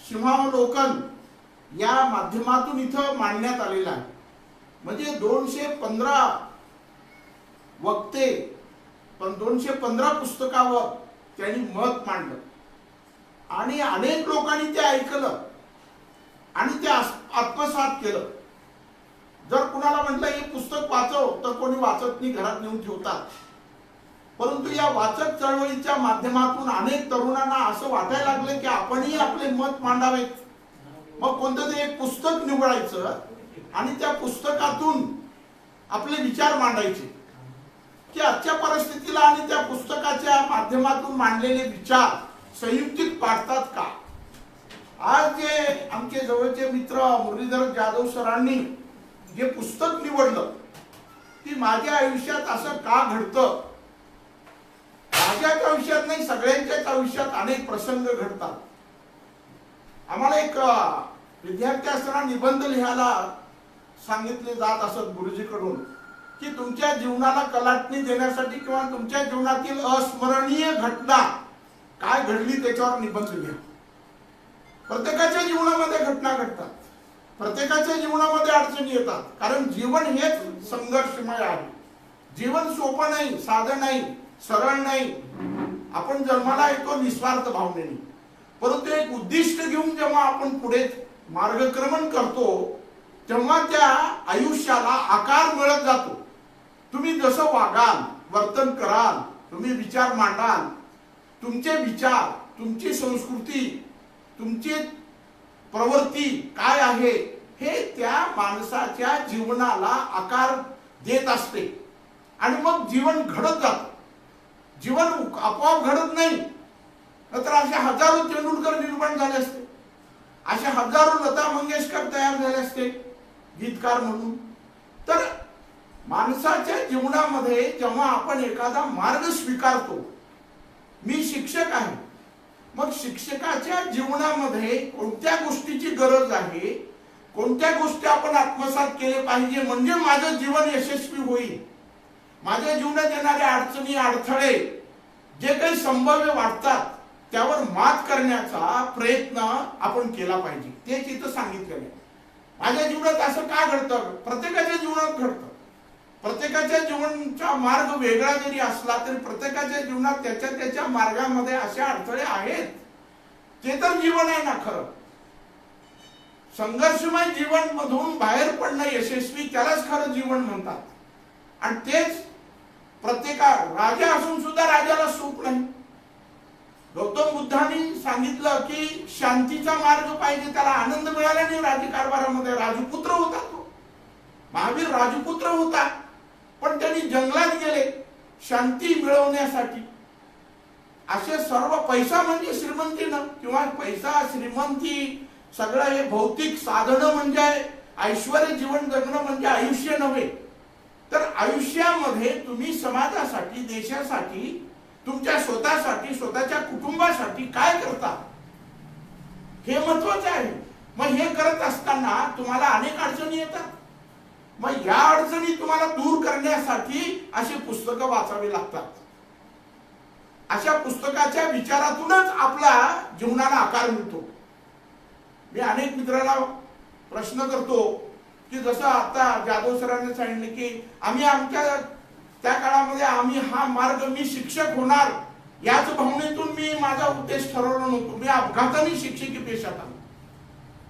सीमावलोकन या माध्यमातून इथं मांडण्यात आलेलं आहे. म्हणजे 215 वक्ते, पण 215 पुस्तकावर त्यांनी मत मांडलं आणि अनेक लोकांनी ते ऐकलं आणि ते आत्मसात केलं. जर कुणाला म्हटलं हे पुस्तक वाचव तर कोणी वाचत नाही, घरात नेऊन ठेवतात. परंतु या वाचक चळवळीच्या माध्यमातून अनेक तरुणांना असं वाटायला लागलं की आपणही आपले मत मांडावेत. मग कोणतं तरी एक पुस्तक निवडायचं आणि त्या पुस्तकातून आपले विचार मांडायचे की आजच्या परिस्थितीला आणि त्या पुस्तकाच्या माध्यमातून मांडलेले विचार संयुक्तिक पाडतात का. आज जे आमचे जवळचे मित्र मुरलीधर जाधव सरांनी जे पुस्तक निवडलं की माझ्या आयुष्यात असं का घडतं, माझ्याच आयुष्यात नाही सगळ्यांच्याच आयुष्यात अनेक प्रसंग घडतात. आम्हाला एक विद्यार्थी असताना निबंध लिहायला सांगितले जात असत गुरुजीकडून की तुमच्या जीवनाला कलाटणी देण्यासाठी किंवा तुमच्या जीवनातील अस्मरणीय घटना काय घडली त्याच्यावर निबंध लिहा. प्रत्येकाच्या जीवनामध्ये घटना घडतात, प्रत्येकाच्या जीवनामध्ये अडचणी येतात, कारण जीवन हेच संघर्षमय आहे. जीवन सोपं नाही, साधं नाही, सरळ नाही. आपण जन्माला येतो निस्वार्थ भावनेने, परंतु एक उद्दिष्ट घेऊन जेव्हा आपण पुढे मार्गक्रमण करतो तेव्हा त्या आयुष्याला आकार मिळत जातो. तुम्ही जसं वागाल, वर्तन कराल, तुम्ही विचार मांडाल, तुमचे विचार, तुमची संस्कृती, तुमची प्रवृत्ती काय आहे हे त्या माणसाच्या जीवनाला आकार देत असते आणि मग जीवन घडत जातं. जीवन आपोआप घडत नाही, तर असे हजारो तेंडुलकर निर्माण झाले असते, असे हजारो लता मंगेशकर तयार झाले असते गीतकार म्हणून. तर माणसाच्या जीवनामध्ये जेव्हा आपण एखादा मार्ग स्वीकारतो, मी शिक्षक आहे, मग शिक्षकाच्या जीवनामध्ये कोणत्या गोष्टीची गरज आहे, कोणत्या गोष्टी आपण आत्मसात केले पाहिजे म्हणजे माझं जीवन यशस्वी होईल. माझ्या जीवनात येणारे अडचणी, अडथळे जे काही संभाव्य वाटतात त्यावर मात करण्याचा प्रयत्न आपण केला पाहिजे. तेच इथं सांगितलेलं आहे. माझ्या जीवनात असं का घडतं? प्रत्येकाच्या जीवनात घडतं. प्रत्येकाच्या जीवनाचा मार्ग वेगळा जरी असला तरी प्रत्येकाच्या जीवनात त्याच्या त्याच्या मार्गामध्ये असे अडथळे आहेत. ते तर जीवन आहे ना खरं. संघर्षमय जीवन मधून बाहेर पडणं यशस्वी, त्यालाच खरं जीवन म्हणतात. आणि तेच प्रत्येका राजा असून सुद्धा राजाला सुख नाही. गौतम बुद्धांनी सांगितलं की शांतीचा मार्ग पाहिजे, त्याला आनंद मिळाला नाही राज्यकारभारामध्ये. राजपुत्र होता तो, महावीर राजपुत्र होता, पण त्यांनी जंगलात गेले शांती मिळवण्यासाठी. असे सर्व पैसा म्हणजे श्रीमंती न, किंवा पैसा श्रीमंती सगळं हे भौतिक साधनं म्हणजे ऐश्वर जीवन जगणं म्हणजे आयुष्य नव्हे. तर आयुष्यामध्ये तुम्ही समाजासाठी, देशासाठी, तुमच्या स्वतःसाठी, स्वतःच्या कुटुंबासाठी काय करता हे महत्वाचं आहे. मग हे करत असताना तुम्हाला अनेक अडचणी येतात. मग या अडचणी तुम्हाला दूर करण्यासाठी अशी पुस्तकं वाचावी लागतात. अशा पुस्तकाच्या विचारातूनच आपला जीवनाला आकार मिळतो. मी अनेक मित्रांना प्रश्न करतो की जसं आता जाधव सरांनी सांगितलं की आम्ही आमच्या त्या काळामध्ये आम्ही हा मार्ग, मी शिक्षक होणार याच भावनेतून मी माझा उद्देश ठरवला नव्हतो. मी अपघाताने शिक्षकी पेशात आलो.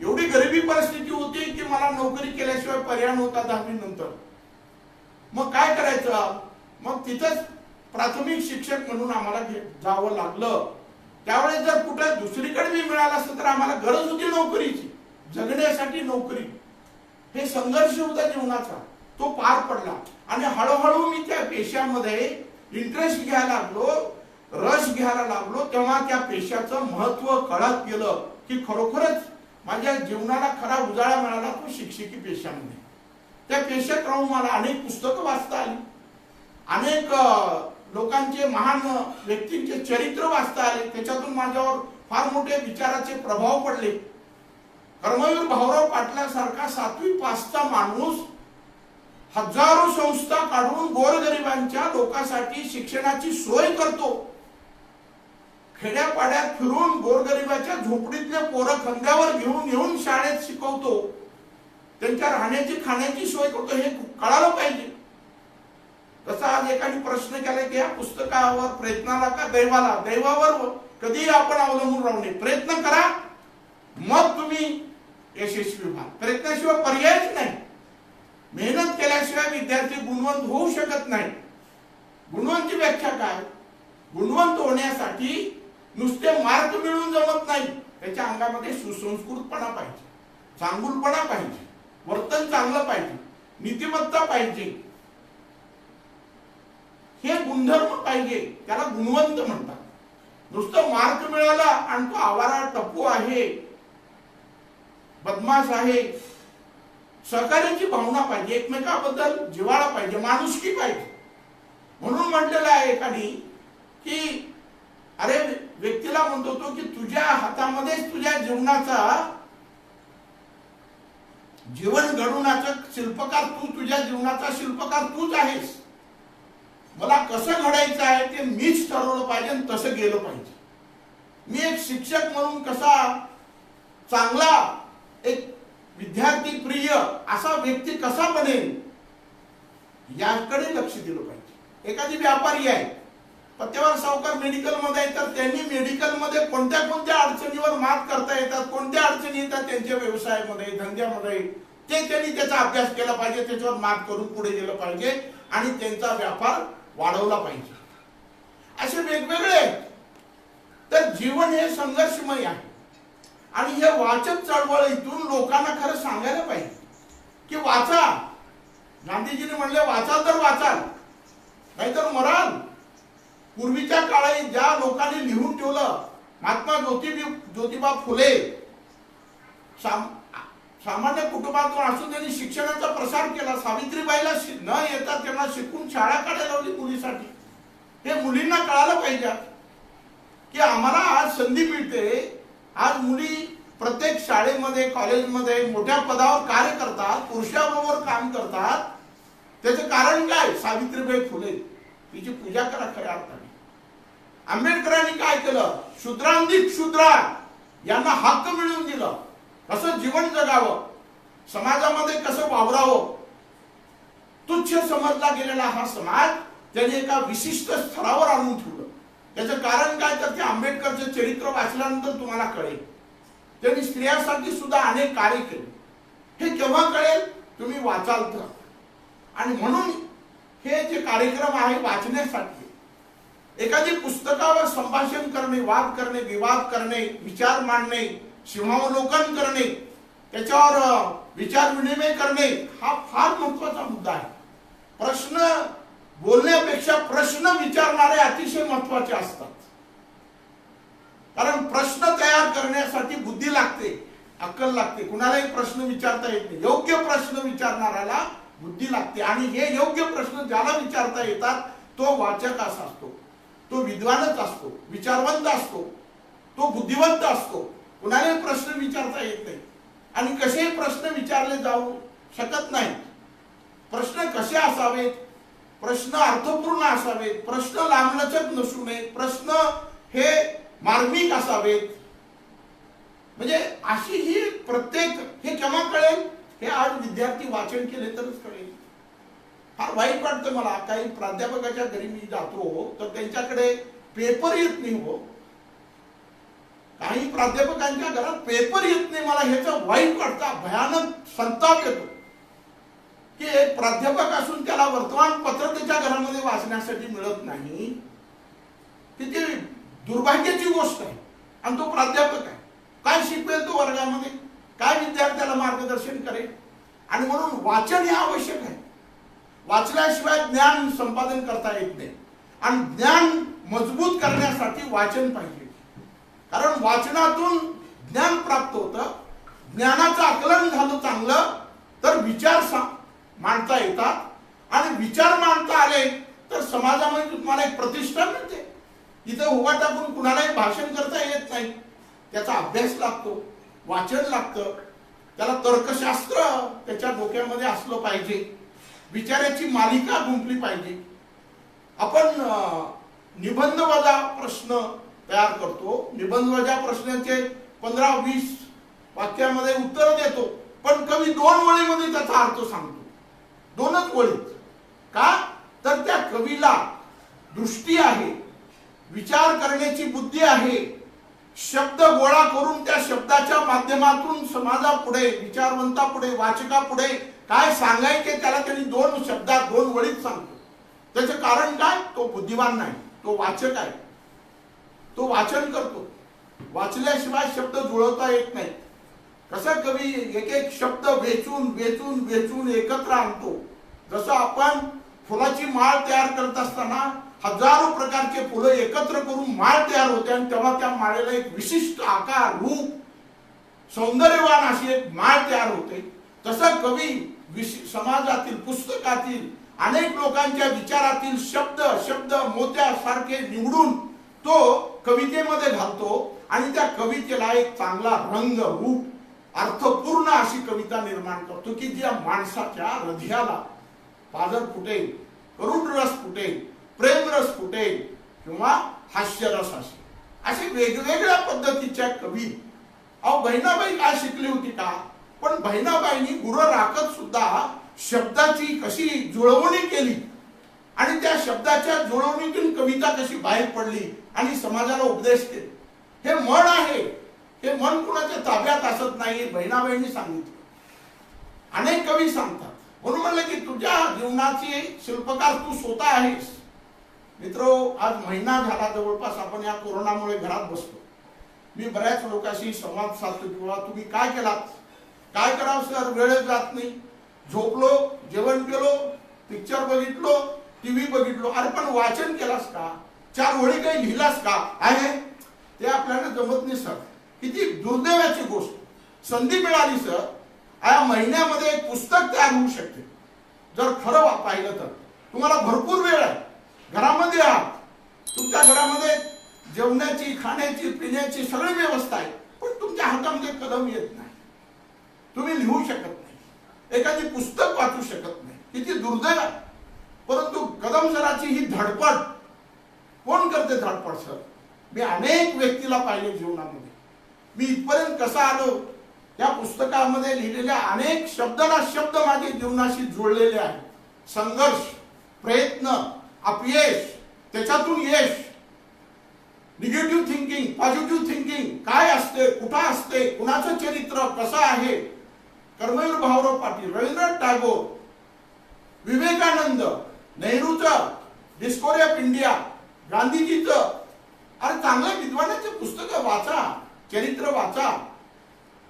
एवढी गरिबी परिस्थिती होती की मला नोकरी केल्याशिवाय पर्याय नव्हता 10वी नंतर. मग काय करायचं? मग तिथंच प्राथमिक शिक्षक म्हणून आम्हाला जावं लागलं. त्यावेळेस जर कुठे दुसरीकडे मी मिळालं असतं तर आम्हाला गरज होती नोकरीची, जगण्यासाठी नोकरी. हे संघर्ष होता जीवनाचा, तो पार पडला. आणि हळूहळू मी त्या पेशामध्ये इंटरेस्ट घ्यायला लागलो, रस घ्यायला लागलो. तेव्हा त्या पेशाचं महत्व कळत गेलं की खरोखरच माझ्या जीवनाला खरा उजाळा मिळाला तो शिक्षकी पेशामध्ये. त्या पेशात राहून मला अनेक पुस्तकं वाचता आली, अनेक लोकांचे, महान व्यक्तींचे चरित्र वाचता आले. त्याच्यातून माझ्यावर फार मोठे विचाराचे प्रभाव पडले. कर्मवीर भाऊराव पाटलासारखा 7वी पासचा माणूस हजारो संस्था काढून गोरगरिबांच्या लोकांसाठी शिक्षणाची सोय करतो. खेड्यापाड्यात फिरून गोरगरिबाच्या झोपडीतले पोरं खांद्यावर घेऊन येऊन शाळेत शिकवतो. त्यांच्या राहण्याची, खाण्याची सोय करतो. हे कळालं पाहिजे. तसा आज एकाने प्रश्न केला की या पुस्तकावर प्रयत्नाला का दैवाला? दैवावर कधी आपण अवलंबून राहू नये. प्रयत्न करा, मग तुम्ही यशस्वी व्हाल. प्रयत्नाशिवाय पर्यायच नाही. मेहनत केल्याशिवाय विद्यार्थी गुणवंत होऊ शकत नाही. गुणवंतची व्याख्या काय? गुणवंत होण्यासाठी नुसते मार्क मिळून जमत नाही. त्याच्या अंगामध्ये सुसंस्कृतपणा पाहिजे, चांगुलपणा पाहिजे, वर्तन चांगलं पाहिजे, नीतिमत्ता पाहिजे. हे गुणधर्म पाहिजे, त्याला गुणवंत म्हणतात. नुसतं मार्क मिळाला आणि तो आवारा टप्पू आहे, बदमाश आहे. सहकार्याची भावना पाहिजे, एकमेकाबद्दल जिव्हाळा पाहिजे, माणुसकी पाहिजे. म्हणून म्हटलेलं आहे एकाने की अरे व्यक्तीला म्हणतो तो की तुझ्या हातामध्येच तुझ्या जीवनाचा, जीवन घडवण्याचा शिल्पकार तू, तुझ्या जीवनाचा शिल्पकार तूच आहेस. मला कसं घडायचं आहे ते मीच ठरवलं पाहिजे आणि तसं गेलं पाहिजे. मी एक शिक्षक म्हणून कसा चांगला एक विद्यार्थी प्रिय असा व्यक्ती कसा बनेल याकडे लक्ष दिलं पाहिजे. एखादी व्यापारी आहे, पत्त्यावर सावकार मेडिकल मध्ये आहे, तर त्यांनी मेडिकल मध्ये कोणत्या कोणत्या अडचणीवर मात करता येतात, कोणत्या अडचणी येतात त्यांच्या व्यवसायामध्ये धंद्यामध्ये, ते त्यांनी त्याचा अभ्यास केला पाहिजे, त्याच्यावर मात करून पुढे गेलं पाहिजे आणि त्यांचा व्यापार वाढवला पाहिजे. असे वेगवेगळे आहेत. तर जीवन हे संघर्षमय आहे आणि हे वाचक चळवळीतून लोकांना खरं सांगायला पाहिजे की वाचा. गांधीजींनी म्हणले वाचाल तर वाचाल, नाहीतर मराल. पूर्वीच्या काळी ज्या लोकांनी लिहून ठेवलं, महात्मा ज्योतिबा फुले सामान्य कुटुंबातून असून त्यांनी शिक्षणाचा प्रसार केला. सावित्रीबाईला न येता त्यांना शिकून शाळा काढायला लावली मुलीसाठी. हे मुलींना कळायला पाहिजे की आम्हाला आज संधी मिळते. आज मुली प्रत्येक शाळेमध्ये कॉलेजमध्ये मोठ्या पदावर कार्य करतात, पुरुषाबरोबर काम करतात. त्याचं कारण काय? सावित्रीबाई फुले, तिची पूजा करा खऱ्या अर्थाने. आंबेडकरांनी काय केलं? शूद्रांधिक शूद्रा यांना हक्क मिळवून दिलं. कसं जीवन जगावं, समाजामध्ये कसं वावरावं. तुच्छ समजला गेलेला हा समाज त्यांनी एका विशिष्ट स्तरावर आणून ठेवलं. त्याचं कारण काय? तर ते आंबेडकरचं चरित्र वाचल्यानंतर तुम्हाला कळेल. त्यांनी स्त्रियांसाठी सुद्धा अनेक कार्य केले. हे केव्हा कळेल? तुम्ही वाचाल तर. आणि म्हणून हे जे कार्यक्रम आहे वाचण्यासाठी, एखादी पुस्तकावर संभाषण करणे, वाद करणे, विवाद करणे, विचार मांडणे, सिंहावलोकन करणे, त्याच्यावर विचार विनिमय करणे हा फार महत्वाचा मुद्दा आहे. प्रश्न बोलण्यापेक्षा प्रश्न विचारणारे अतिशय महत्वाचे असतात. कारण प्रश्न तयार करण्यासाठी बुद्धी लागते, अक्कल लागते. कुणालाही प्रश्न विचारता येत नाही. योग्य प्रश्न विचारणाऱ्याला बुद्धी लागते. आणि हे योग्य प्रश्न ज्याला विचारता येतात तो वाचक असा असतो, तो विद्वानच असतो, विचारवंत असतो, तो बुद्धिवंत असतो. कुणालाही प्रश्न विचारता येत नाही आणि कसे प्रश्न विचारले जाऊ शकत नाही. प्रश्न कसे असावेत? प्रश्न अर्थपूर्ण असावेत, प्रश्न लांबलचक नसू नये, प्रश्न हे मार्मिक असावेत. म्हणजे अशी ही प्रत्येक, हे केव्हा कळेल? हे आज विद्यार्थी वाचन केले तरच कळेल. फार वाईट वाटतं मला. काही प्राध्यापकाच्या घरी मी जातो तर त्यांच्याकडे पेपर येत नाही. हो, काही प्राध्यापकांच्या घरात पेपर येत नाही. मला ह्याचं वाईट वाटतं, भयानक संताप येतो की एक प्राध्यापक असून त्याला वर्तमानपत्र त्याच्या घरामध्ये वाचण्यासाठी मिळत नाही. किती दुर्भाग्याची गोष्ट आहे. आणि तो प्राध्यापक आहे, काय शिकवेल तो वर्गामध्ये? काय विद्यार्थ्याला मार्गदर्शन करेल? आणि म्हणून वाचन हे आवश्यक आहे. वाचल्याशिवाय ज्ञान संपादन करता येत नाही. आणि ज्ञान मजबूत करण्यासाठी वाचन पाहिजे. कारण वाचनातून ज्ञान प्राप्त होतं. ज्ञानाचं आकलन झालं चांगलं तर विचार मांडता येतात. आणि विचार मांडता आले तर समाजामध्ये तुम्हाला एक प्रतिष्ठा मिळते. इथं उभा टाकून कुणालाही भाषण करता येत नाही. त्याचा अभ्यास लागतो, वाचन लागतं. त्याला तर्कशास्त्र त्याच्या डोक्यामध्ये असलं पाहिजे. विचाराची मालिका गुंफली पाहिजे. आपण निबंध वजा प्रश्न तयार करतो. निबंध वजा प्रश्नांचे 15-20 वाक्यामध्ये उत्तर देतो. पण कवी 2 ओळीमध्ये त्याचा अर्थ सांगतो. 2च ओळीत. का? तर त्या कवीला दृष्टी आहे, विचार करण्याची बुद्धी आहे. शब्द गोळा करून त्या शब्दाच्या माध्यमातून समाजापुढे, विचारवंतापुढे, वाचकापुढे काय सांगायचे त्याला त्यांनी 2 शब्दात 2 ओळीत सांगतो. त्याचं कारण काय? तो बुद्धिमान नाही, तो वाचक आहे. तो वाचन करतो. वाचल्याशिवाय शब्द जुळवता येत नाही. कसा कवी एक एक शब्द वेचून वेचून वेचून एकत्र आणतो. जसं आपण फुलाची माळ तयार करत असताना हजारो प्रकारचे फुलं एकत्र करून माळ तयार होते आणि तेव्हा त्या माळेला एक विशिष्ट आकार, रूप, सौंदर्यवान अशी एक माळ तयार होते. तसं कवी समाजातील, पुस्तकातील अनेक लोकांच्या विचारातील शब्द मोत्यासारखे निवडून तो कवितेमध्ये घालतो आणि त्या कवितेला एक चांगला रंग, रूप, अर्थपूर्ण अशी कविता निर्माण करतो की ज्या माणसाच्या हृदयाला पाजर फुटेल, करुण रस फुटेल, प्रेमरस फुटेल किंवा हास्यरस असेल. असे वेगवेगळ्या पद्धतीच्या कवी अहो बहिणाबाई काय शिकली होती का? पण बहिणाबाईंनी गुरु राखत सुद्धा शब्दाची कशी जुळवणी केली आणि त्या शब्दाच्या जुळवणीतून कविता कशी बाहेर पडली आणि समाजाला उपदेश केले. हे मन आहे, हे मन कुणाच्या ताब्यात असत नाही. बहिणाबाईंनी सांगितलं. अनेक कवी सांगतात. म्हणून म्हणलं की तुझ्या जीवनाचे शिल्पकार तू स्वतः आहेस. मित्रो, आज महिना झाला जवळपास आपण या कोरोनामुळे घरात बसतो. मी बऱ्याच लोकांशी संवाद साधतो किंवा तुम्ही काय केलात, काय करावं सर, वेळच जात नाही, झोपलो, जेवण केलो, पिक्चर बघितलो, टीव्ही बघितलो. अरे पण वाचन केलास का? 4 ओळी काही लिहिलास का? आहे ते आपल्याला जमत नाही सर. किती दुर्दैवाची गोष्ट. संधी मिळाली सर, या महिन्यामध्ये एक पुस्तक तयार होऊ शकते. जर खरं पाहिलं तर तुम्हाला भरपूर वेळ आहे, घरामध्ये आहात, तुमच्या घरामध्ये जेवणाची, खाण्याची, पिण्याची सगळी व्यवस्था आहे, पण तुमच्या हातामध्ये कलम येत नाही, तुम्ही लिहू शकत नाही, एखादी पुस्तक वाचू शकत नाही. किती दुर्दैव आहे. परंतु कदम सराची ही धडपड कोण करते? धडपड सर मी अनेक व्यक्तीला पाहिले जीवनामध्ये. मी इथपर्यंत कसा आलो, या पुस्तकामध्ये लिहिलेल्या अनेक शब्दाला शब्द माझ्या जीवनाशी जुळलेले आहेत. संघर्ष, प्रयत्न, अपयश, त्याच्यातून यश, निगेटिव्ह थिंकिंग, पॉझिटिव्ह थिंकिंग काय असते, कुठं असते, कुणाचं चरित्र कसं आहे. कर्मवीर भाऊराव पाटील, रवींद्रनाथ टागोर, विवेकानंद, नेहरूचं डिस्कवरी ऑफ इंडिया, गांधीजीचं. अरे चांगल्या विद्वानाचे पुस्तकं वाचा, चरित्र वाचा.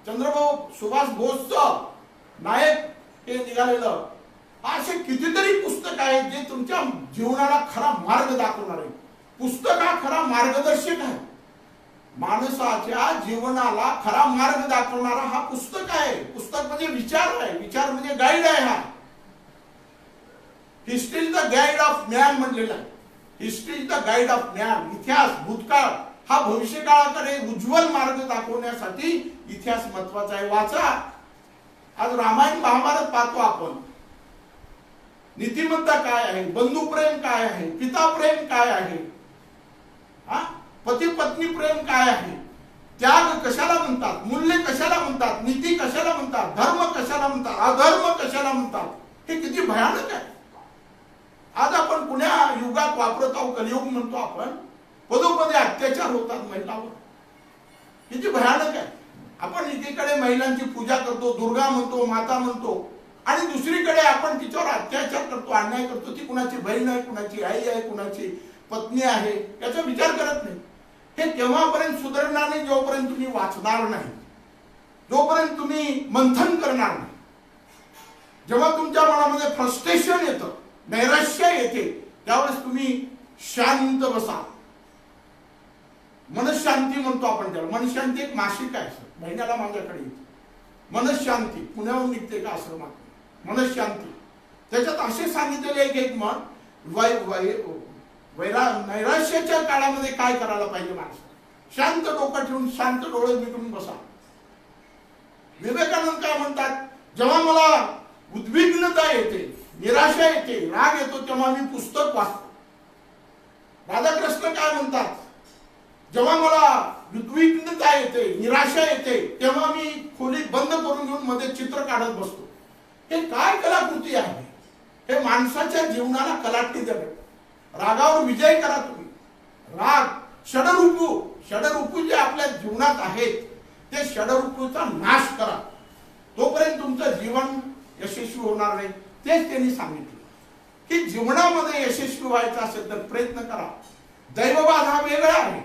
चंद्रभाऊ सुभाष बोसचं नायक हे निघालेलं, असे कितीतरी पुस्तक आहेत जे तुमच्या जीवनाला खरा मार्ग दाखवणार आहे. पुस्तक हा खरा मार्गदर्शक आहे. माणसाच्या जीवनाला खरा मार्ग दाखवणारा हा पुस्तक आहे. पुस्तक म्हणजे विचार आहे, विचार म्हणजे गाईड आहे. हा history is the guide of man म्हणलेला आहे. History is the guide of man. इतिहास, भूतकाळ हा भविष्यकाळाकडे उज्ज्वल मार्ग दाखवण्यासाठी इतिहास महत्वाचा आहे. वाचा. आज रामायण महाभारत पाहतो आपण. नीतिमत्ता काय आहे, बंधुप्रेम काय आहे, पिताप्रेम काय आहे, पती पत्नी प्रेम काय आहे, त्याग कशाला म्हणतात, मूल्य कशाला म्हणतात, नीती कशाला म्हणतात, धर्म कशाला म्हणतात, अधर्म कशाला म्हणतात. हे किती भयानक आहे. आज आपण पुण्या युगात वापरत आहोत, कलियुग म्हणतो आपण. पदोपदी अत्याचार होतात महिलांवर. किती भयानक आहे. आपण एकीकडे महिलांची पूजा करतो, दुर्गा म्हणतो, माता म्हणतो, आणि दुसरीकडे आपण तिच्यावर अत्याचार करतो, अन्याय करतो. ती कुणाची बहीण आहे, कुणाची आई आहे, कुणाची पत्नी आहे, याचा विचार करत नाही. हे केव्हापर्यंत सुधारणार नाही? जोपर्यंत तुम्ही वाचणार नाही, जोपर्यंत तुम्ही मंथन करणार नाही. जेव्हा तुमच्या मनामध्ये फ्रस्ट्रेशन येतं, नैराश्य येते, त्यावेळेस तुम्ही शांत बसा. मनशांती म्हणतो आपण त्याला. मनशांती एक मासिक आहे सर, महिन्याला माझ्याकडे येते. मनशांती पुण्याहून निघते का आश्रमात. मनशांती त्याच्यात असे सांगितलेले एक मन नैराश्याच्या काळामध्ये काय करायला पाहिजे माणसं. शांत डोकं ठेवून, शांत डोळे मिटून बसा. विवेकानंद काय म्हणतात, जेव्हा मला उद्विग्नता येते, निराशा येते, राग येतो, तेव्हा मी पुस्तक वाचतो. राधाकृष्ण काय म्हणतात, जेव्हा मला उद्विग्नता येते, निराशा येते, तेव्हा मी खोलीत बंद करून घेऊन मध्ये चित्र काढत बसतो. हे काय कलाकृती आहे. हे माणसाच्या जीवनाला कलाटणी देणं. रागावर विजय करा तुम्ही. राग, षडऋतू जे आपल्या जीवनात आहेत, ते षडऋतूचा नाश करा. तोपर्यंत तुमचं जीवन यशस्वी होणार नाही. तेच त्यांनी सांगितलं की जीवनामध्ये यशस्वी व्हायचं असेल तर प्रयत्न करा. दैववाद हा वेगळा आहे,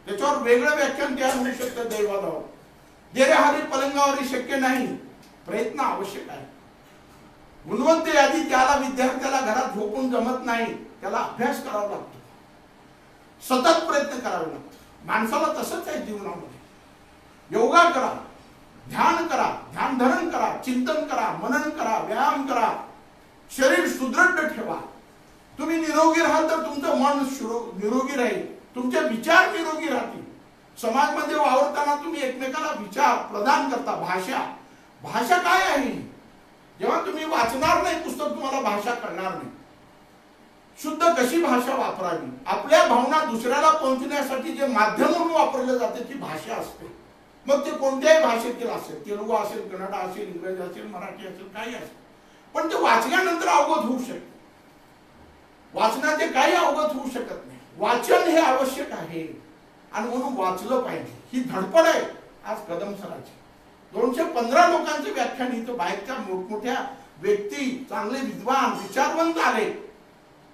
त्याच्यावर वेगळं व्याख्यान तयार होऊ शकतं. दैववादावर गेरे हारी पलंगावरही शक्य नाही. प्रयत्न आवश्यक आहे. गुणवंत यादी त्याला, विद्यार्थ्याला घरात झोपून जमत नाही, त्याला अभ्यास करावा लागतो, सतत प्रयत्न करावे लागतो. माणसाला तसंच आहे जीवनामध्ये. योगा करा, ध्यान करा, ध्यानधारण करा, चिंतन करा, मनन करा, व्यायाम करा, शरीर सुदृढ ठेवा. तुम्ही निरोगी राहाल तर तुमचं मन निरोगी राहील, तुमचे विचार निरोगी राहतील. समाजमध्ये वावरताना तुम्ही एकमेकाला विचार प्रदान करता. भाषा काय आहे. जेव्हा तुम्ही वाचणार नाही पुस्तक, तुम्हाला भाषा कळणार नाही. शुद्ध कशी भाषा वापरावी, आपल्या भावना दुसऱ्याला पोहोचण्यासाठी जे माध्यम म्हणून वापरले जाते ती भाषा असते. मग ते कोणत्याही भाषेतील असेल, तेलुगू असेल, कन्नड असेल, इंग्रजी असेल, मराठी असेल, काही असेल, पण ते वाचल्यानंतर अवगत होऊ शकते. वाचनाचे काही अवगत होऊ शकत नाही. वाचन हे आवश्यक आहे आणि म्हणून वाचलं पाहिजे. ही धडपड आहे आज कदम सरांची. 215 लोकांचे व्याख्यान इथं बाहेरच्या मोठमोठ्या व्यक्ती, चांगले विद्वान, विचारवंत आले,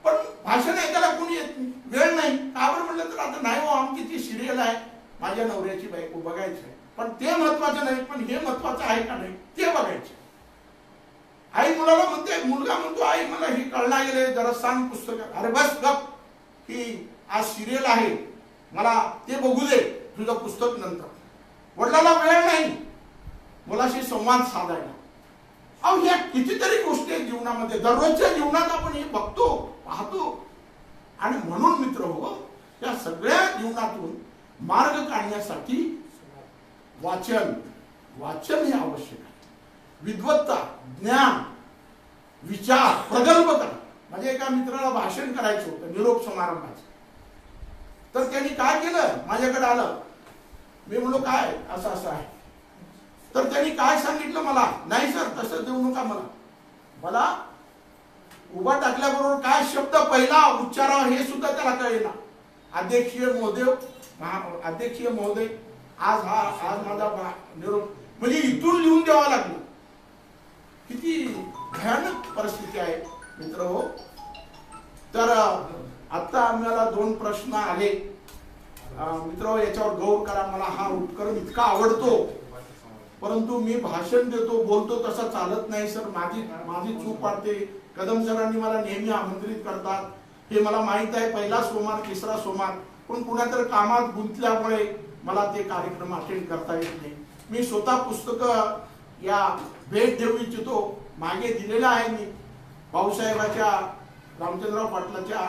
पण भाषण ऐकायला कोणी येत नाही, वेळ नाही. का बरं म्हटलं तर आता नाही हो, आमची ती सिरियल आहे माझ्या नवऱ्याची बायको बघायची आहे, पण ते महत्वाचं नाही, पण हे महत्वाचं आहे का नाही ते बघायचे. आई मुलाला म्हणते, मुलगा म्हणतो आई मला हे कळणार गेले, जरा सांग पुस्तक. अरे बस गप, ही आज सिरियल आहे, मला ते बघू दे, तुझं पुस्तक नंतर. वडिलाला वेळ नाही मुलाशी संवाद साधायला. अहो ह्या कितीतरी गोष्टी आहेत जीवनामध्ये, दररोजच्या जीवनात आपण हे बघतो, पाहतो. आणि म्हणून मित्र हो, या सगळ्या जीवनातून मार्ग काढण्यासाठी वाचन हे आवश्यक आहे. विद्वत्ता, ज्ञान, विचार प्रगल्भ करा. माझ्या एका मित्राला भाषण करायचं होतं निरोप समारंभाचं, तर त्यांनी काय केलं, माझ्याकडे आलं. मी म्हणलो काय असं असं आहे, तर त्यांनी काय सांगितलं मला, नाही सर तसं देऊ नका, मला उभा टाकल्याबरोबर काय शब्द पहिला उच्चारावा हे सुद्धा त्याला कळेना. अध्यक्षीय महोदय आज माझा निरोप, म्हणजे इथून लिहून द्यावा लागलं. किती भयानक परिस्थिती आहे मित्र हो. तर आता आम्हाला 2 प्रश्न आले मित्र, याच्यावर गौर करा. मला हा उपक्रम इतका आवडतो, परंतु मी भाषण देतो, बोलतो तसा चालत नाही सर, माझी चूक वाटते. कदम सरांनी मला नेहमी आमंत्रित करतात, हे मला माहित आहे, पहिला सोमवार, तिसरा सोमवार, पण कुणातरी कामात गुंतल्यामुळे मला ते कार्यक्रम अटेंड करता येत नाही. मी स्वतः पुस्तक या भेट देऊ इच्छितो. मागे दिलेलं आहे मी भाऊसाहेबाच्या, रामचंद्रराव पाटलाच्या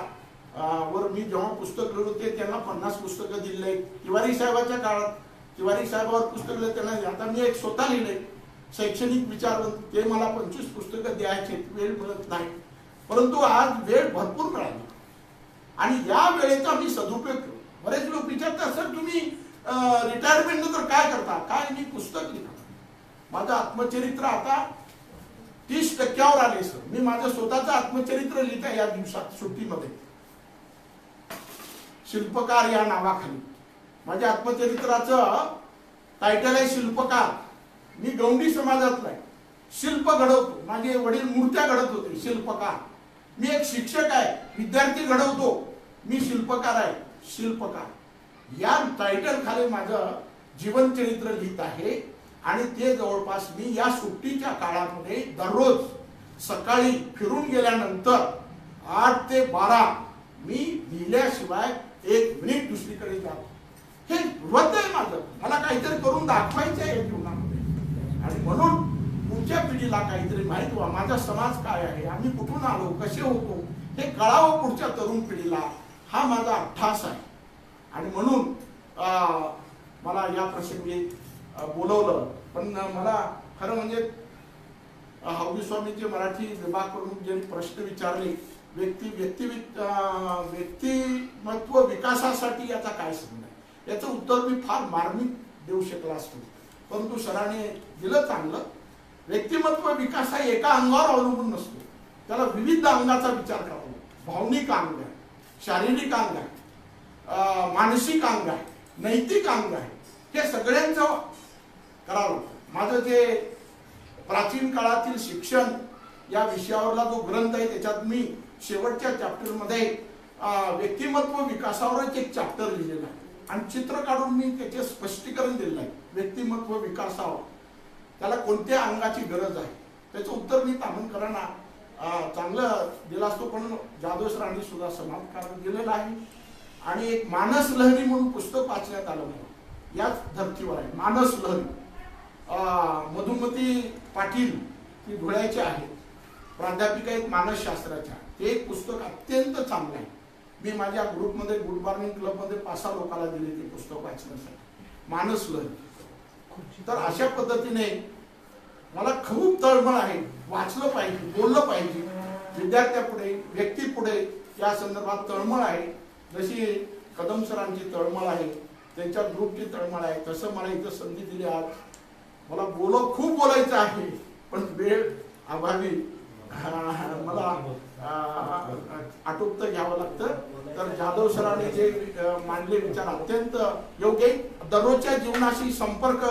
वर मी जेव्हा पुस्तक लिहिलो ते त्यांना 50 पुस्तकं दिले. तिवारी साहेबाच्या काळात तिवारी साहेबावर पुस्तक लिहिलं त्यांना. आता मी एक स्वतः लिहिले शैक्षणिक विचारवंत, ते मला 25 पुस्तकं द्यायचे, वेळ मिळत नाही. परंतु आज वेळ भरपूर मिळाली आणि या वेळेचा मी सदुपयोग केला. बरेच लोक विचारतात सर तुम्ही रिटायरमेंट नंतर काय करता, काय मी पुस्तक लिहितो. माझं आत्मचरित्र आता 30% आले सर. मी माझं स्वतःचं आत्मचरित्र लिहित आहे या दिवसात सुट्टीमध्ये, शिल्पकार या नावाखाली. माझ्या आत्मचरित्राचं टायटल आहे शिल्पकार. मी गौंडी समाजातला आहे, शिल्प घडवतो. माझे वडील मूर्त्या घडत होते, शिल्पकार. मी एक शिक्षक आहे, विद्यार्थी घडवतो, मी शिल्पकार आहे, शिल्पकार. या टायटल खाली माझं जीवनचरित्र लिहित आहे आणि ते जवळपास मी या सुट्टीच्या काळामध्ये दररोज सकाळी फिरून गेल्यानंतर 8 ते 12 मी लिहिल्याशिवाय 1 मिनिट दुसरीकडे जातो. हे व्रत आहे माझं, मला काहीतरी करून दाखवायचं आहे जीवनामध्ये. आणि म्हणून पुढच्या पिढीला काहीतरी माहित व्हावं, माझा समाज काय आहे, आम्ही कुठून आलो, कसे होतो, हे कळावं पुढच्या तरुण पिढीला. हा माझा अट्टास आहे. आणि म्हणून मला या प्रसंगी बोलवलं. पण मला खरं म्हणजे हावगी स्वामींचे मराठी विभाग प्रमुख ज्यांनी प्रश्न विचारले, व्यक्तिमत्व विकासासाठी याचा काय संबंध आहे, याचं उत्तर मी फार मार्मिक देऊ शकला असतो, परंतु सरांनी दिलं चांगलं. व्यक्तिमत्व विकास हा एका अंगावर अवलंबून नसतो, त्याला विविध अंगाचा विचार करावा. भावनिक अंग आहे, शारीरिक अंग आहे, मानसिक अंग आहे, नैतिक अंग आहे, हे सगळ्यांचं करावं. माझं जे प्राचीन काळातील शिक्षण या विषयावरला जो ग्रंथ आहे त्याच्यात मी शेवटच्या चॅप्टरमध्ये व्यक्तिमत्व विकासावरच एक चॅप्टर लिहिलेला आहे आणि चित्र काढून मी त्याचे स्पष्टीकरण दिलेलं आहे. व्यक्तिमत्व विकासावर त्याला कोणत्या अंगाची गरज आहे त्याचं उत्तर मी तामणकरांना चांगलं दिलं असतो, पण जाधव सरांनी सुद्धा समाजकारण दिलेलं आहे. आणि एक मानस लहरी म्हणून पुस्तक वाचण्यात आलं मला, याच धर्तीवर आहे मानस लहरी. मधुमती पाटील ती धुळ्याचे आहेत, प्राध्यापिका आहेत मानसशास्त्राच्या. ते एक पुस्तक अत्यंत चांगलं आहे. मी माझ्या ग्रुपमध्ये गुड मॉर्निंग क्लबमध्ये 5-6 लोकांना दिले ते पुस्तक वाचण्यासाठी, मानस लहरी. तर अशा पद्धतीने मला खूप तळमळ आहे, वाचलं पाहिजे, बोललं पाहिजे, विद्यार्थ्यापुढे, व्यक्तीपुढे या संदर्भात तळमळ आहे. जशी कदम सरांची तळमळ आहे त्यांच्या ग्रुपची तळमळ आहे. तसं मला इथं संधी दिली आज. मला खूप बोलायचं आहे, पण वेळ अभावी मला आटोपतं घ्यावं लागतं. तर जाधव सरांनी जे मांडले विचार अत्यंत योग्य आहेत. दररोजच्या जीवनाशी संपर्क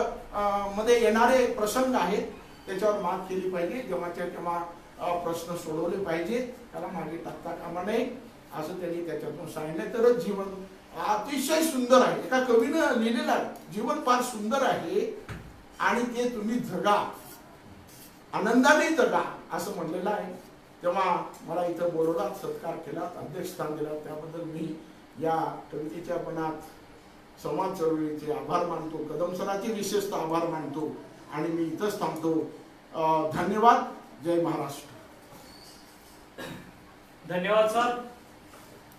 मध्ये येणारे प्रसंग आहेत, त्याच्यावर मात केली पाहिजे. जेव्हाच्या तेव्हा प्रश्न सोडवले पाहिजेत, त्याला मागे टाकता कामा नये असं त्यांनी त्याच्यातून सांगितलं. तरच जीवन अतिशय सुंदर आहे. एका कवीनं लिहिलेलं आहे, जीवन फार सुंदर आहे आणि ते तुम्ही जगा, आनंदाने जगा असं म्हणलेलं आहे. तेव्हा मला इथं बोलवलात, सत्कार केला, अध्यक्षस्थान दिला, त्याबद्दल मी या कवितेच्या बनात संवाद चळवळीचे आभार मानतो. कदम सरांचे विशेषतः आभार मानतो आणि मी इथंच थांबतो. धन्यवाद. जय महाराष्ट्र. धन्यवाद सर.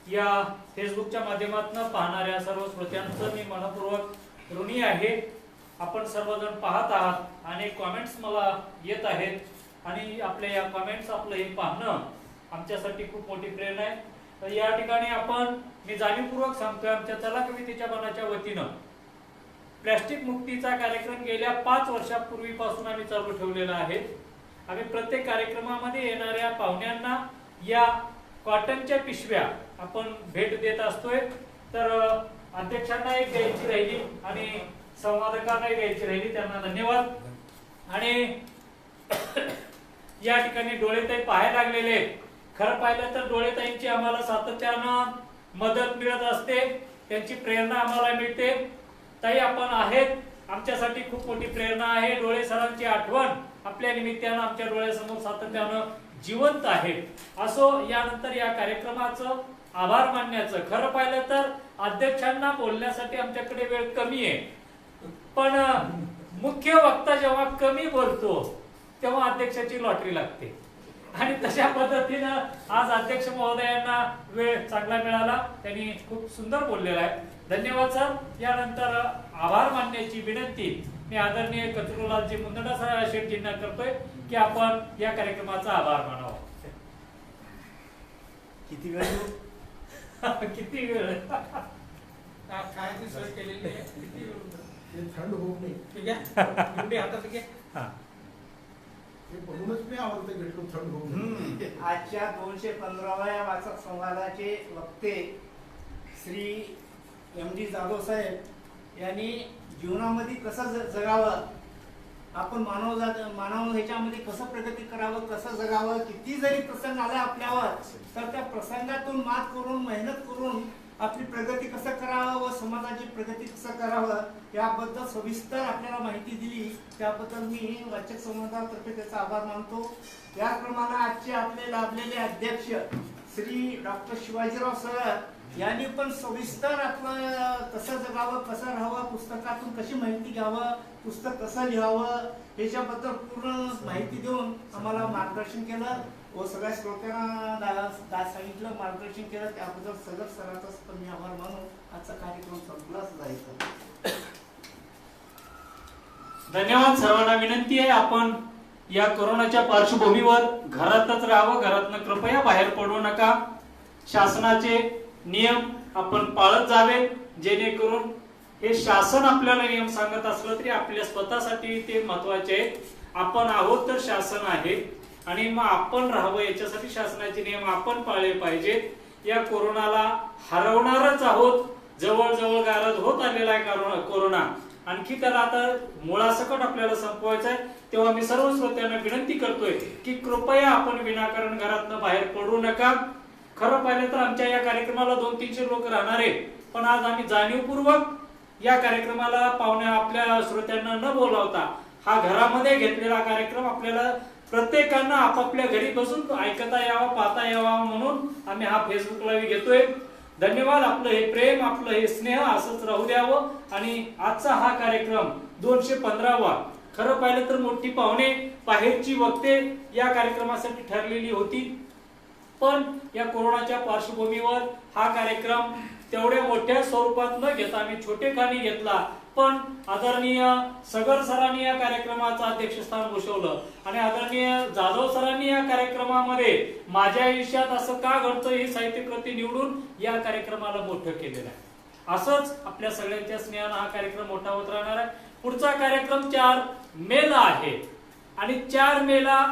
या फेसबुकच्या माध्यमातून पाहणाऱ्या सर्व श्रोत्यांचं मी मनपूर्वक ऋणी आहे. आपण सर्वजण पाहत आहात, अनेक कॉमेंट्स मला येत आहेत आणि आपल्या या कॉमेंट्स, आपलं हे पाहणं आमच्यासाठी खूप मोठी प्रेरणा आहे. तर या ठिकाणी मी जाणीवपूर्वक सांगतोय, आमच्या चला कवितेच्या बनाच्या वतीनं प्लॅस्टिक मुक्तीचा कार्यक्रम गेल्या 5 वर्षापूर्वीपासून आम्ही चालू ठेवलेला आहे. आम्ही प्रत्येक कार्यक्रमामध्ये येणाऱ्या पाहुण्यांना या कॉटनच्या पिशव्या आपण भेट देत असतोय. तर अध्यक्षांना एक द्यायची राहिली आणि संवादकांना द्यायची राहिली, त्यांना धन्यवाद. आणि या ठिकाणी डोळेताई पाहायला लागलेले. खरं पाहिलं तर डोळेताईंची आम्हाला सातत्यानं मदत मिळत असते, त्यांची प्रेरणा आम्हाला मिळते. ताई आपण आहेत, आमच्यासाठी खूप मोठी प्रेरणा आहे. डोळे सरांची आठवण आपल्या निमित्तानं आमच्या डोळ्यासमोर सातत्यानं जिवंत आहे. असो, यानंतर या कार्यक्रमाचं आभार मानण्याचं, खरं पाहिलं तर अध्यक्षांना बोलण्यासाठी आमच्याकडे वेळ कमी आहे, पण मुख्य वक्ता जेव्हा कमी बोलतो तेव्हा अध्यक्षाची लॉटरी लागते आणि तशा पद्धतीनं आज अध्यक्ष महोदयांना वेळ चांगला मिळाला, त्यांनी खूप सुंदर बोललेला आहे. धन्यवाद सर. यानंतर आभार मानण्याची विनंती मी आदरणीय कचरूलालजी मुंदडा शेठजींना करतोय की आपण या कार्यक्रमाचा आभार मानावा. किती वेळ किती वेळ काय सोय केलेली आहे, किती ते थंड होऊ नये. ठीक आहे, एवढी हातात घे. हे म्हणूनच मी आवडतं घेतलो, थंड होऊ नये. आजच्या 215व्या वाचक संवादाचे वक्ते श्री MD जाधव साहेब यांनी जीवनामध्ये कसं जगावं, आपण मानव ह्याच्यामध्ये कसं प्रगती करावं, कसं जगावं, किती जरी प्रसंग आला आपल्यावर तर त्या प्रसंगातून मात करून, मेहनत करून आपली प्रगती कसं करावं व समाजाची प्रगती कसं करावं याबद्दल सविस्तर आपल्याला माहिती दिली. त्याबद्दल मी वाचक संवादातर्फे त्याचा आभार मानतो. त्याचप्रमाणे आजचे आपले लाभलेले अध्यक्ष श्री डॉक्टर शिवाजीराव सर यांनी पण सविस्तर आपलं कसं जगावं, कसं राहावं, पुस्तकातून कशी माहिती घ्यावं, पुस्तक कसं लिहावं याच्याबद्दल पूर्ण माहिती देऊन आम्हाला मार्गदर्शन केलं व सगळ्या श्रोत्यांना सांगितलं, मार्गदर्शन केलं. त्याबद्दल सगळं सरांचा मी आभार मानून आजचा कार्यक्रम संपलाच जायचा. धन्यवाद. सर्वांना विनंती आहे, आपण या कोरोनाच्या पार्श्वभूमीवर घरातच राहावं, घरातनं कृपया बाहेर पडू नका. शासनाचे नियम आपण पाळत जावे, जेणेकरून हे शासन आपल्याला नियम सांगत असलं तरी आपल्या स्वतःसाठी ते महत्वाचे आहे. आपण आहोत तर शासन आहे आणि मग आपण राहावं, याच्यासाठी शासनाचे नियम आपण पाळले पाहिजेत. या कोरोनाला हरवणारच आहोत. जवळजवळ गारद होत आलेला आहे कोरोना. आणखी त्याला आता मुळासकट आपल्याला संपवायचं आहे. तेव्हा मी सर्व श्रोत्यांना विनंती करतोय की कृपया आपण विनाकारण घरातनं बाहेर पडू नका. खरं पाहिलं तर आमच्या या कार्यक्रमाला 200-300 लोक राहणार आहेत, पण आज आम्ही जाणीवपूर्वक या कार्यक्रमाला पाहुण्या आपल्या श्रोत्यांना न बोलावता हा घरामध्ये घेतलेला कार्यक्रम आपल्याला प्रत्येकांना आपापल्या घरी बसून ऐकता यावा, पाहता यावा म्हणून आम्ही हा फेसबुक लाईव्ह घेतोय. धन्यवाद. आपलं हे प्रेम, आपलं हे स्नेह असंच राहू द्यावं. आणि आजचा हा कार्यक्रम 215वा. खरं पाहिलं तर मोठी पाहुणे, बाहेरची वक्ते या कार्यक्रमासाठी ठरलेली होती, पण या कोरोनाच्या पार्श्वभूमीवर हा कार्यक्रम तेवढ्या मोठ्या स्वरूपात न घेता आम्ही छोटेखानी घेतला. पण आदरणीय सगर सरांनी या कार्यक्रमाचं अध्यक्षस्थान भूषवलं आणि आदरणीय जाधव सरांनी या कार्यक्रमामध्ये माझ्या आयुष्यात असं का घडतं ही साहित्यकृती निवडून या कार्यक्रमाला मोठं केलेलं आहे. असंच आपल्या सगळ्यांच्या स्नेहानं हा कार्यक्रम मोठा होत राहणार आहे. पुढचा कार्यक्रम 4 मेला आहे आणि 4 मेला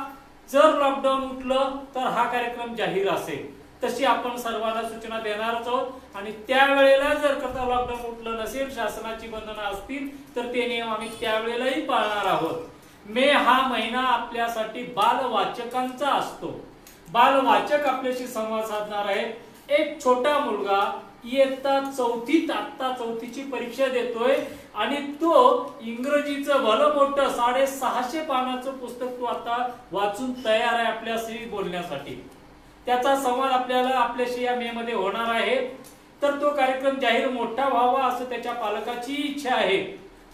जर लॉकडाऊन उठलं तर हा कार्यक्रम जाहीर असेल. तशी आपण सर्वांना सूचना देणारच आहोत आणि त्यावेळेला जर करता लॉकडाऊन उठलं नसेल, शासनाची बंधनं असतील तर ते नियम आम्ही त्यावेळेलाही पाळणार आहोत. मे हा महिना आपल्यासाठी बालवाचकांचा असतो. बालवाचक आपल्याशी संवाद साधणार आहे. एक छोटा मुलगा इयत्ता 4थीत, आता 4थीची परीक्षा देतोय आणि तो इंग्रजीचं भलं मोठं 650 पानाचं पुस्तक तो आता वाचून तयार आहे आपल्याशी बोलण्यासाठी. त्याचा संवाद आपल्याशी या मे मध्ये होणार आहे. तर तो कार्यक्रम जाहीर मोठा व्हावा असं त्याच्या पालकाची इच्छा आहे.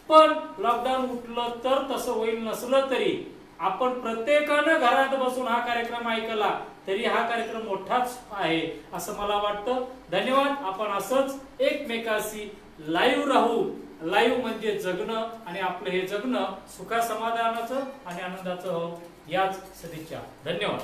पण लॉकडाऊन उठलं तर तसं होईल, नसलं तरी आपण प्रत्येकानं घरात बसून हा कार्यक्रम ऐकला तरी हा कार्यक्रम मोठाच आहे असं मला वाटतं. धन्यवाद. आपण असंच एकमेकाशी लाईव्ह राहू. लाईव्ह म्हणजे जगणं आणि आपलं हे जगणं सुखा समाधानाचं आणि आनंदाचं हो, याच सदिच्छा. धन्यवाद.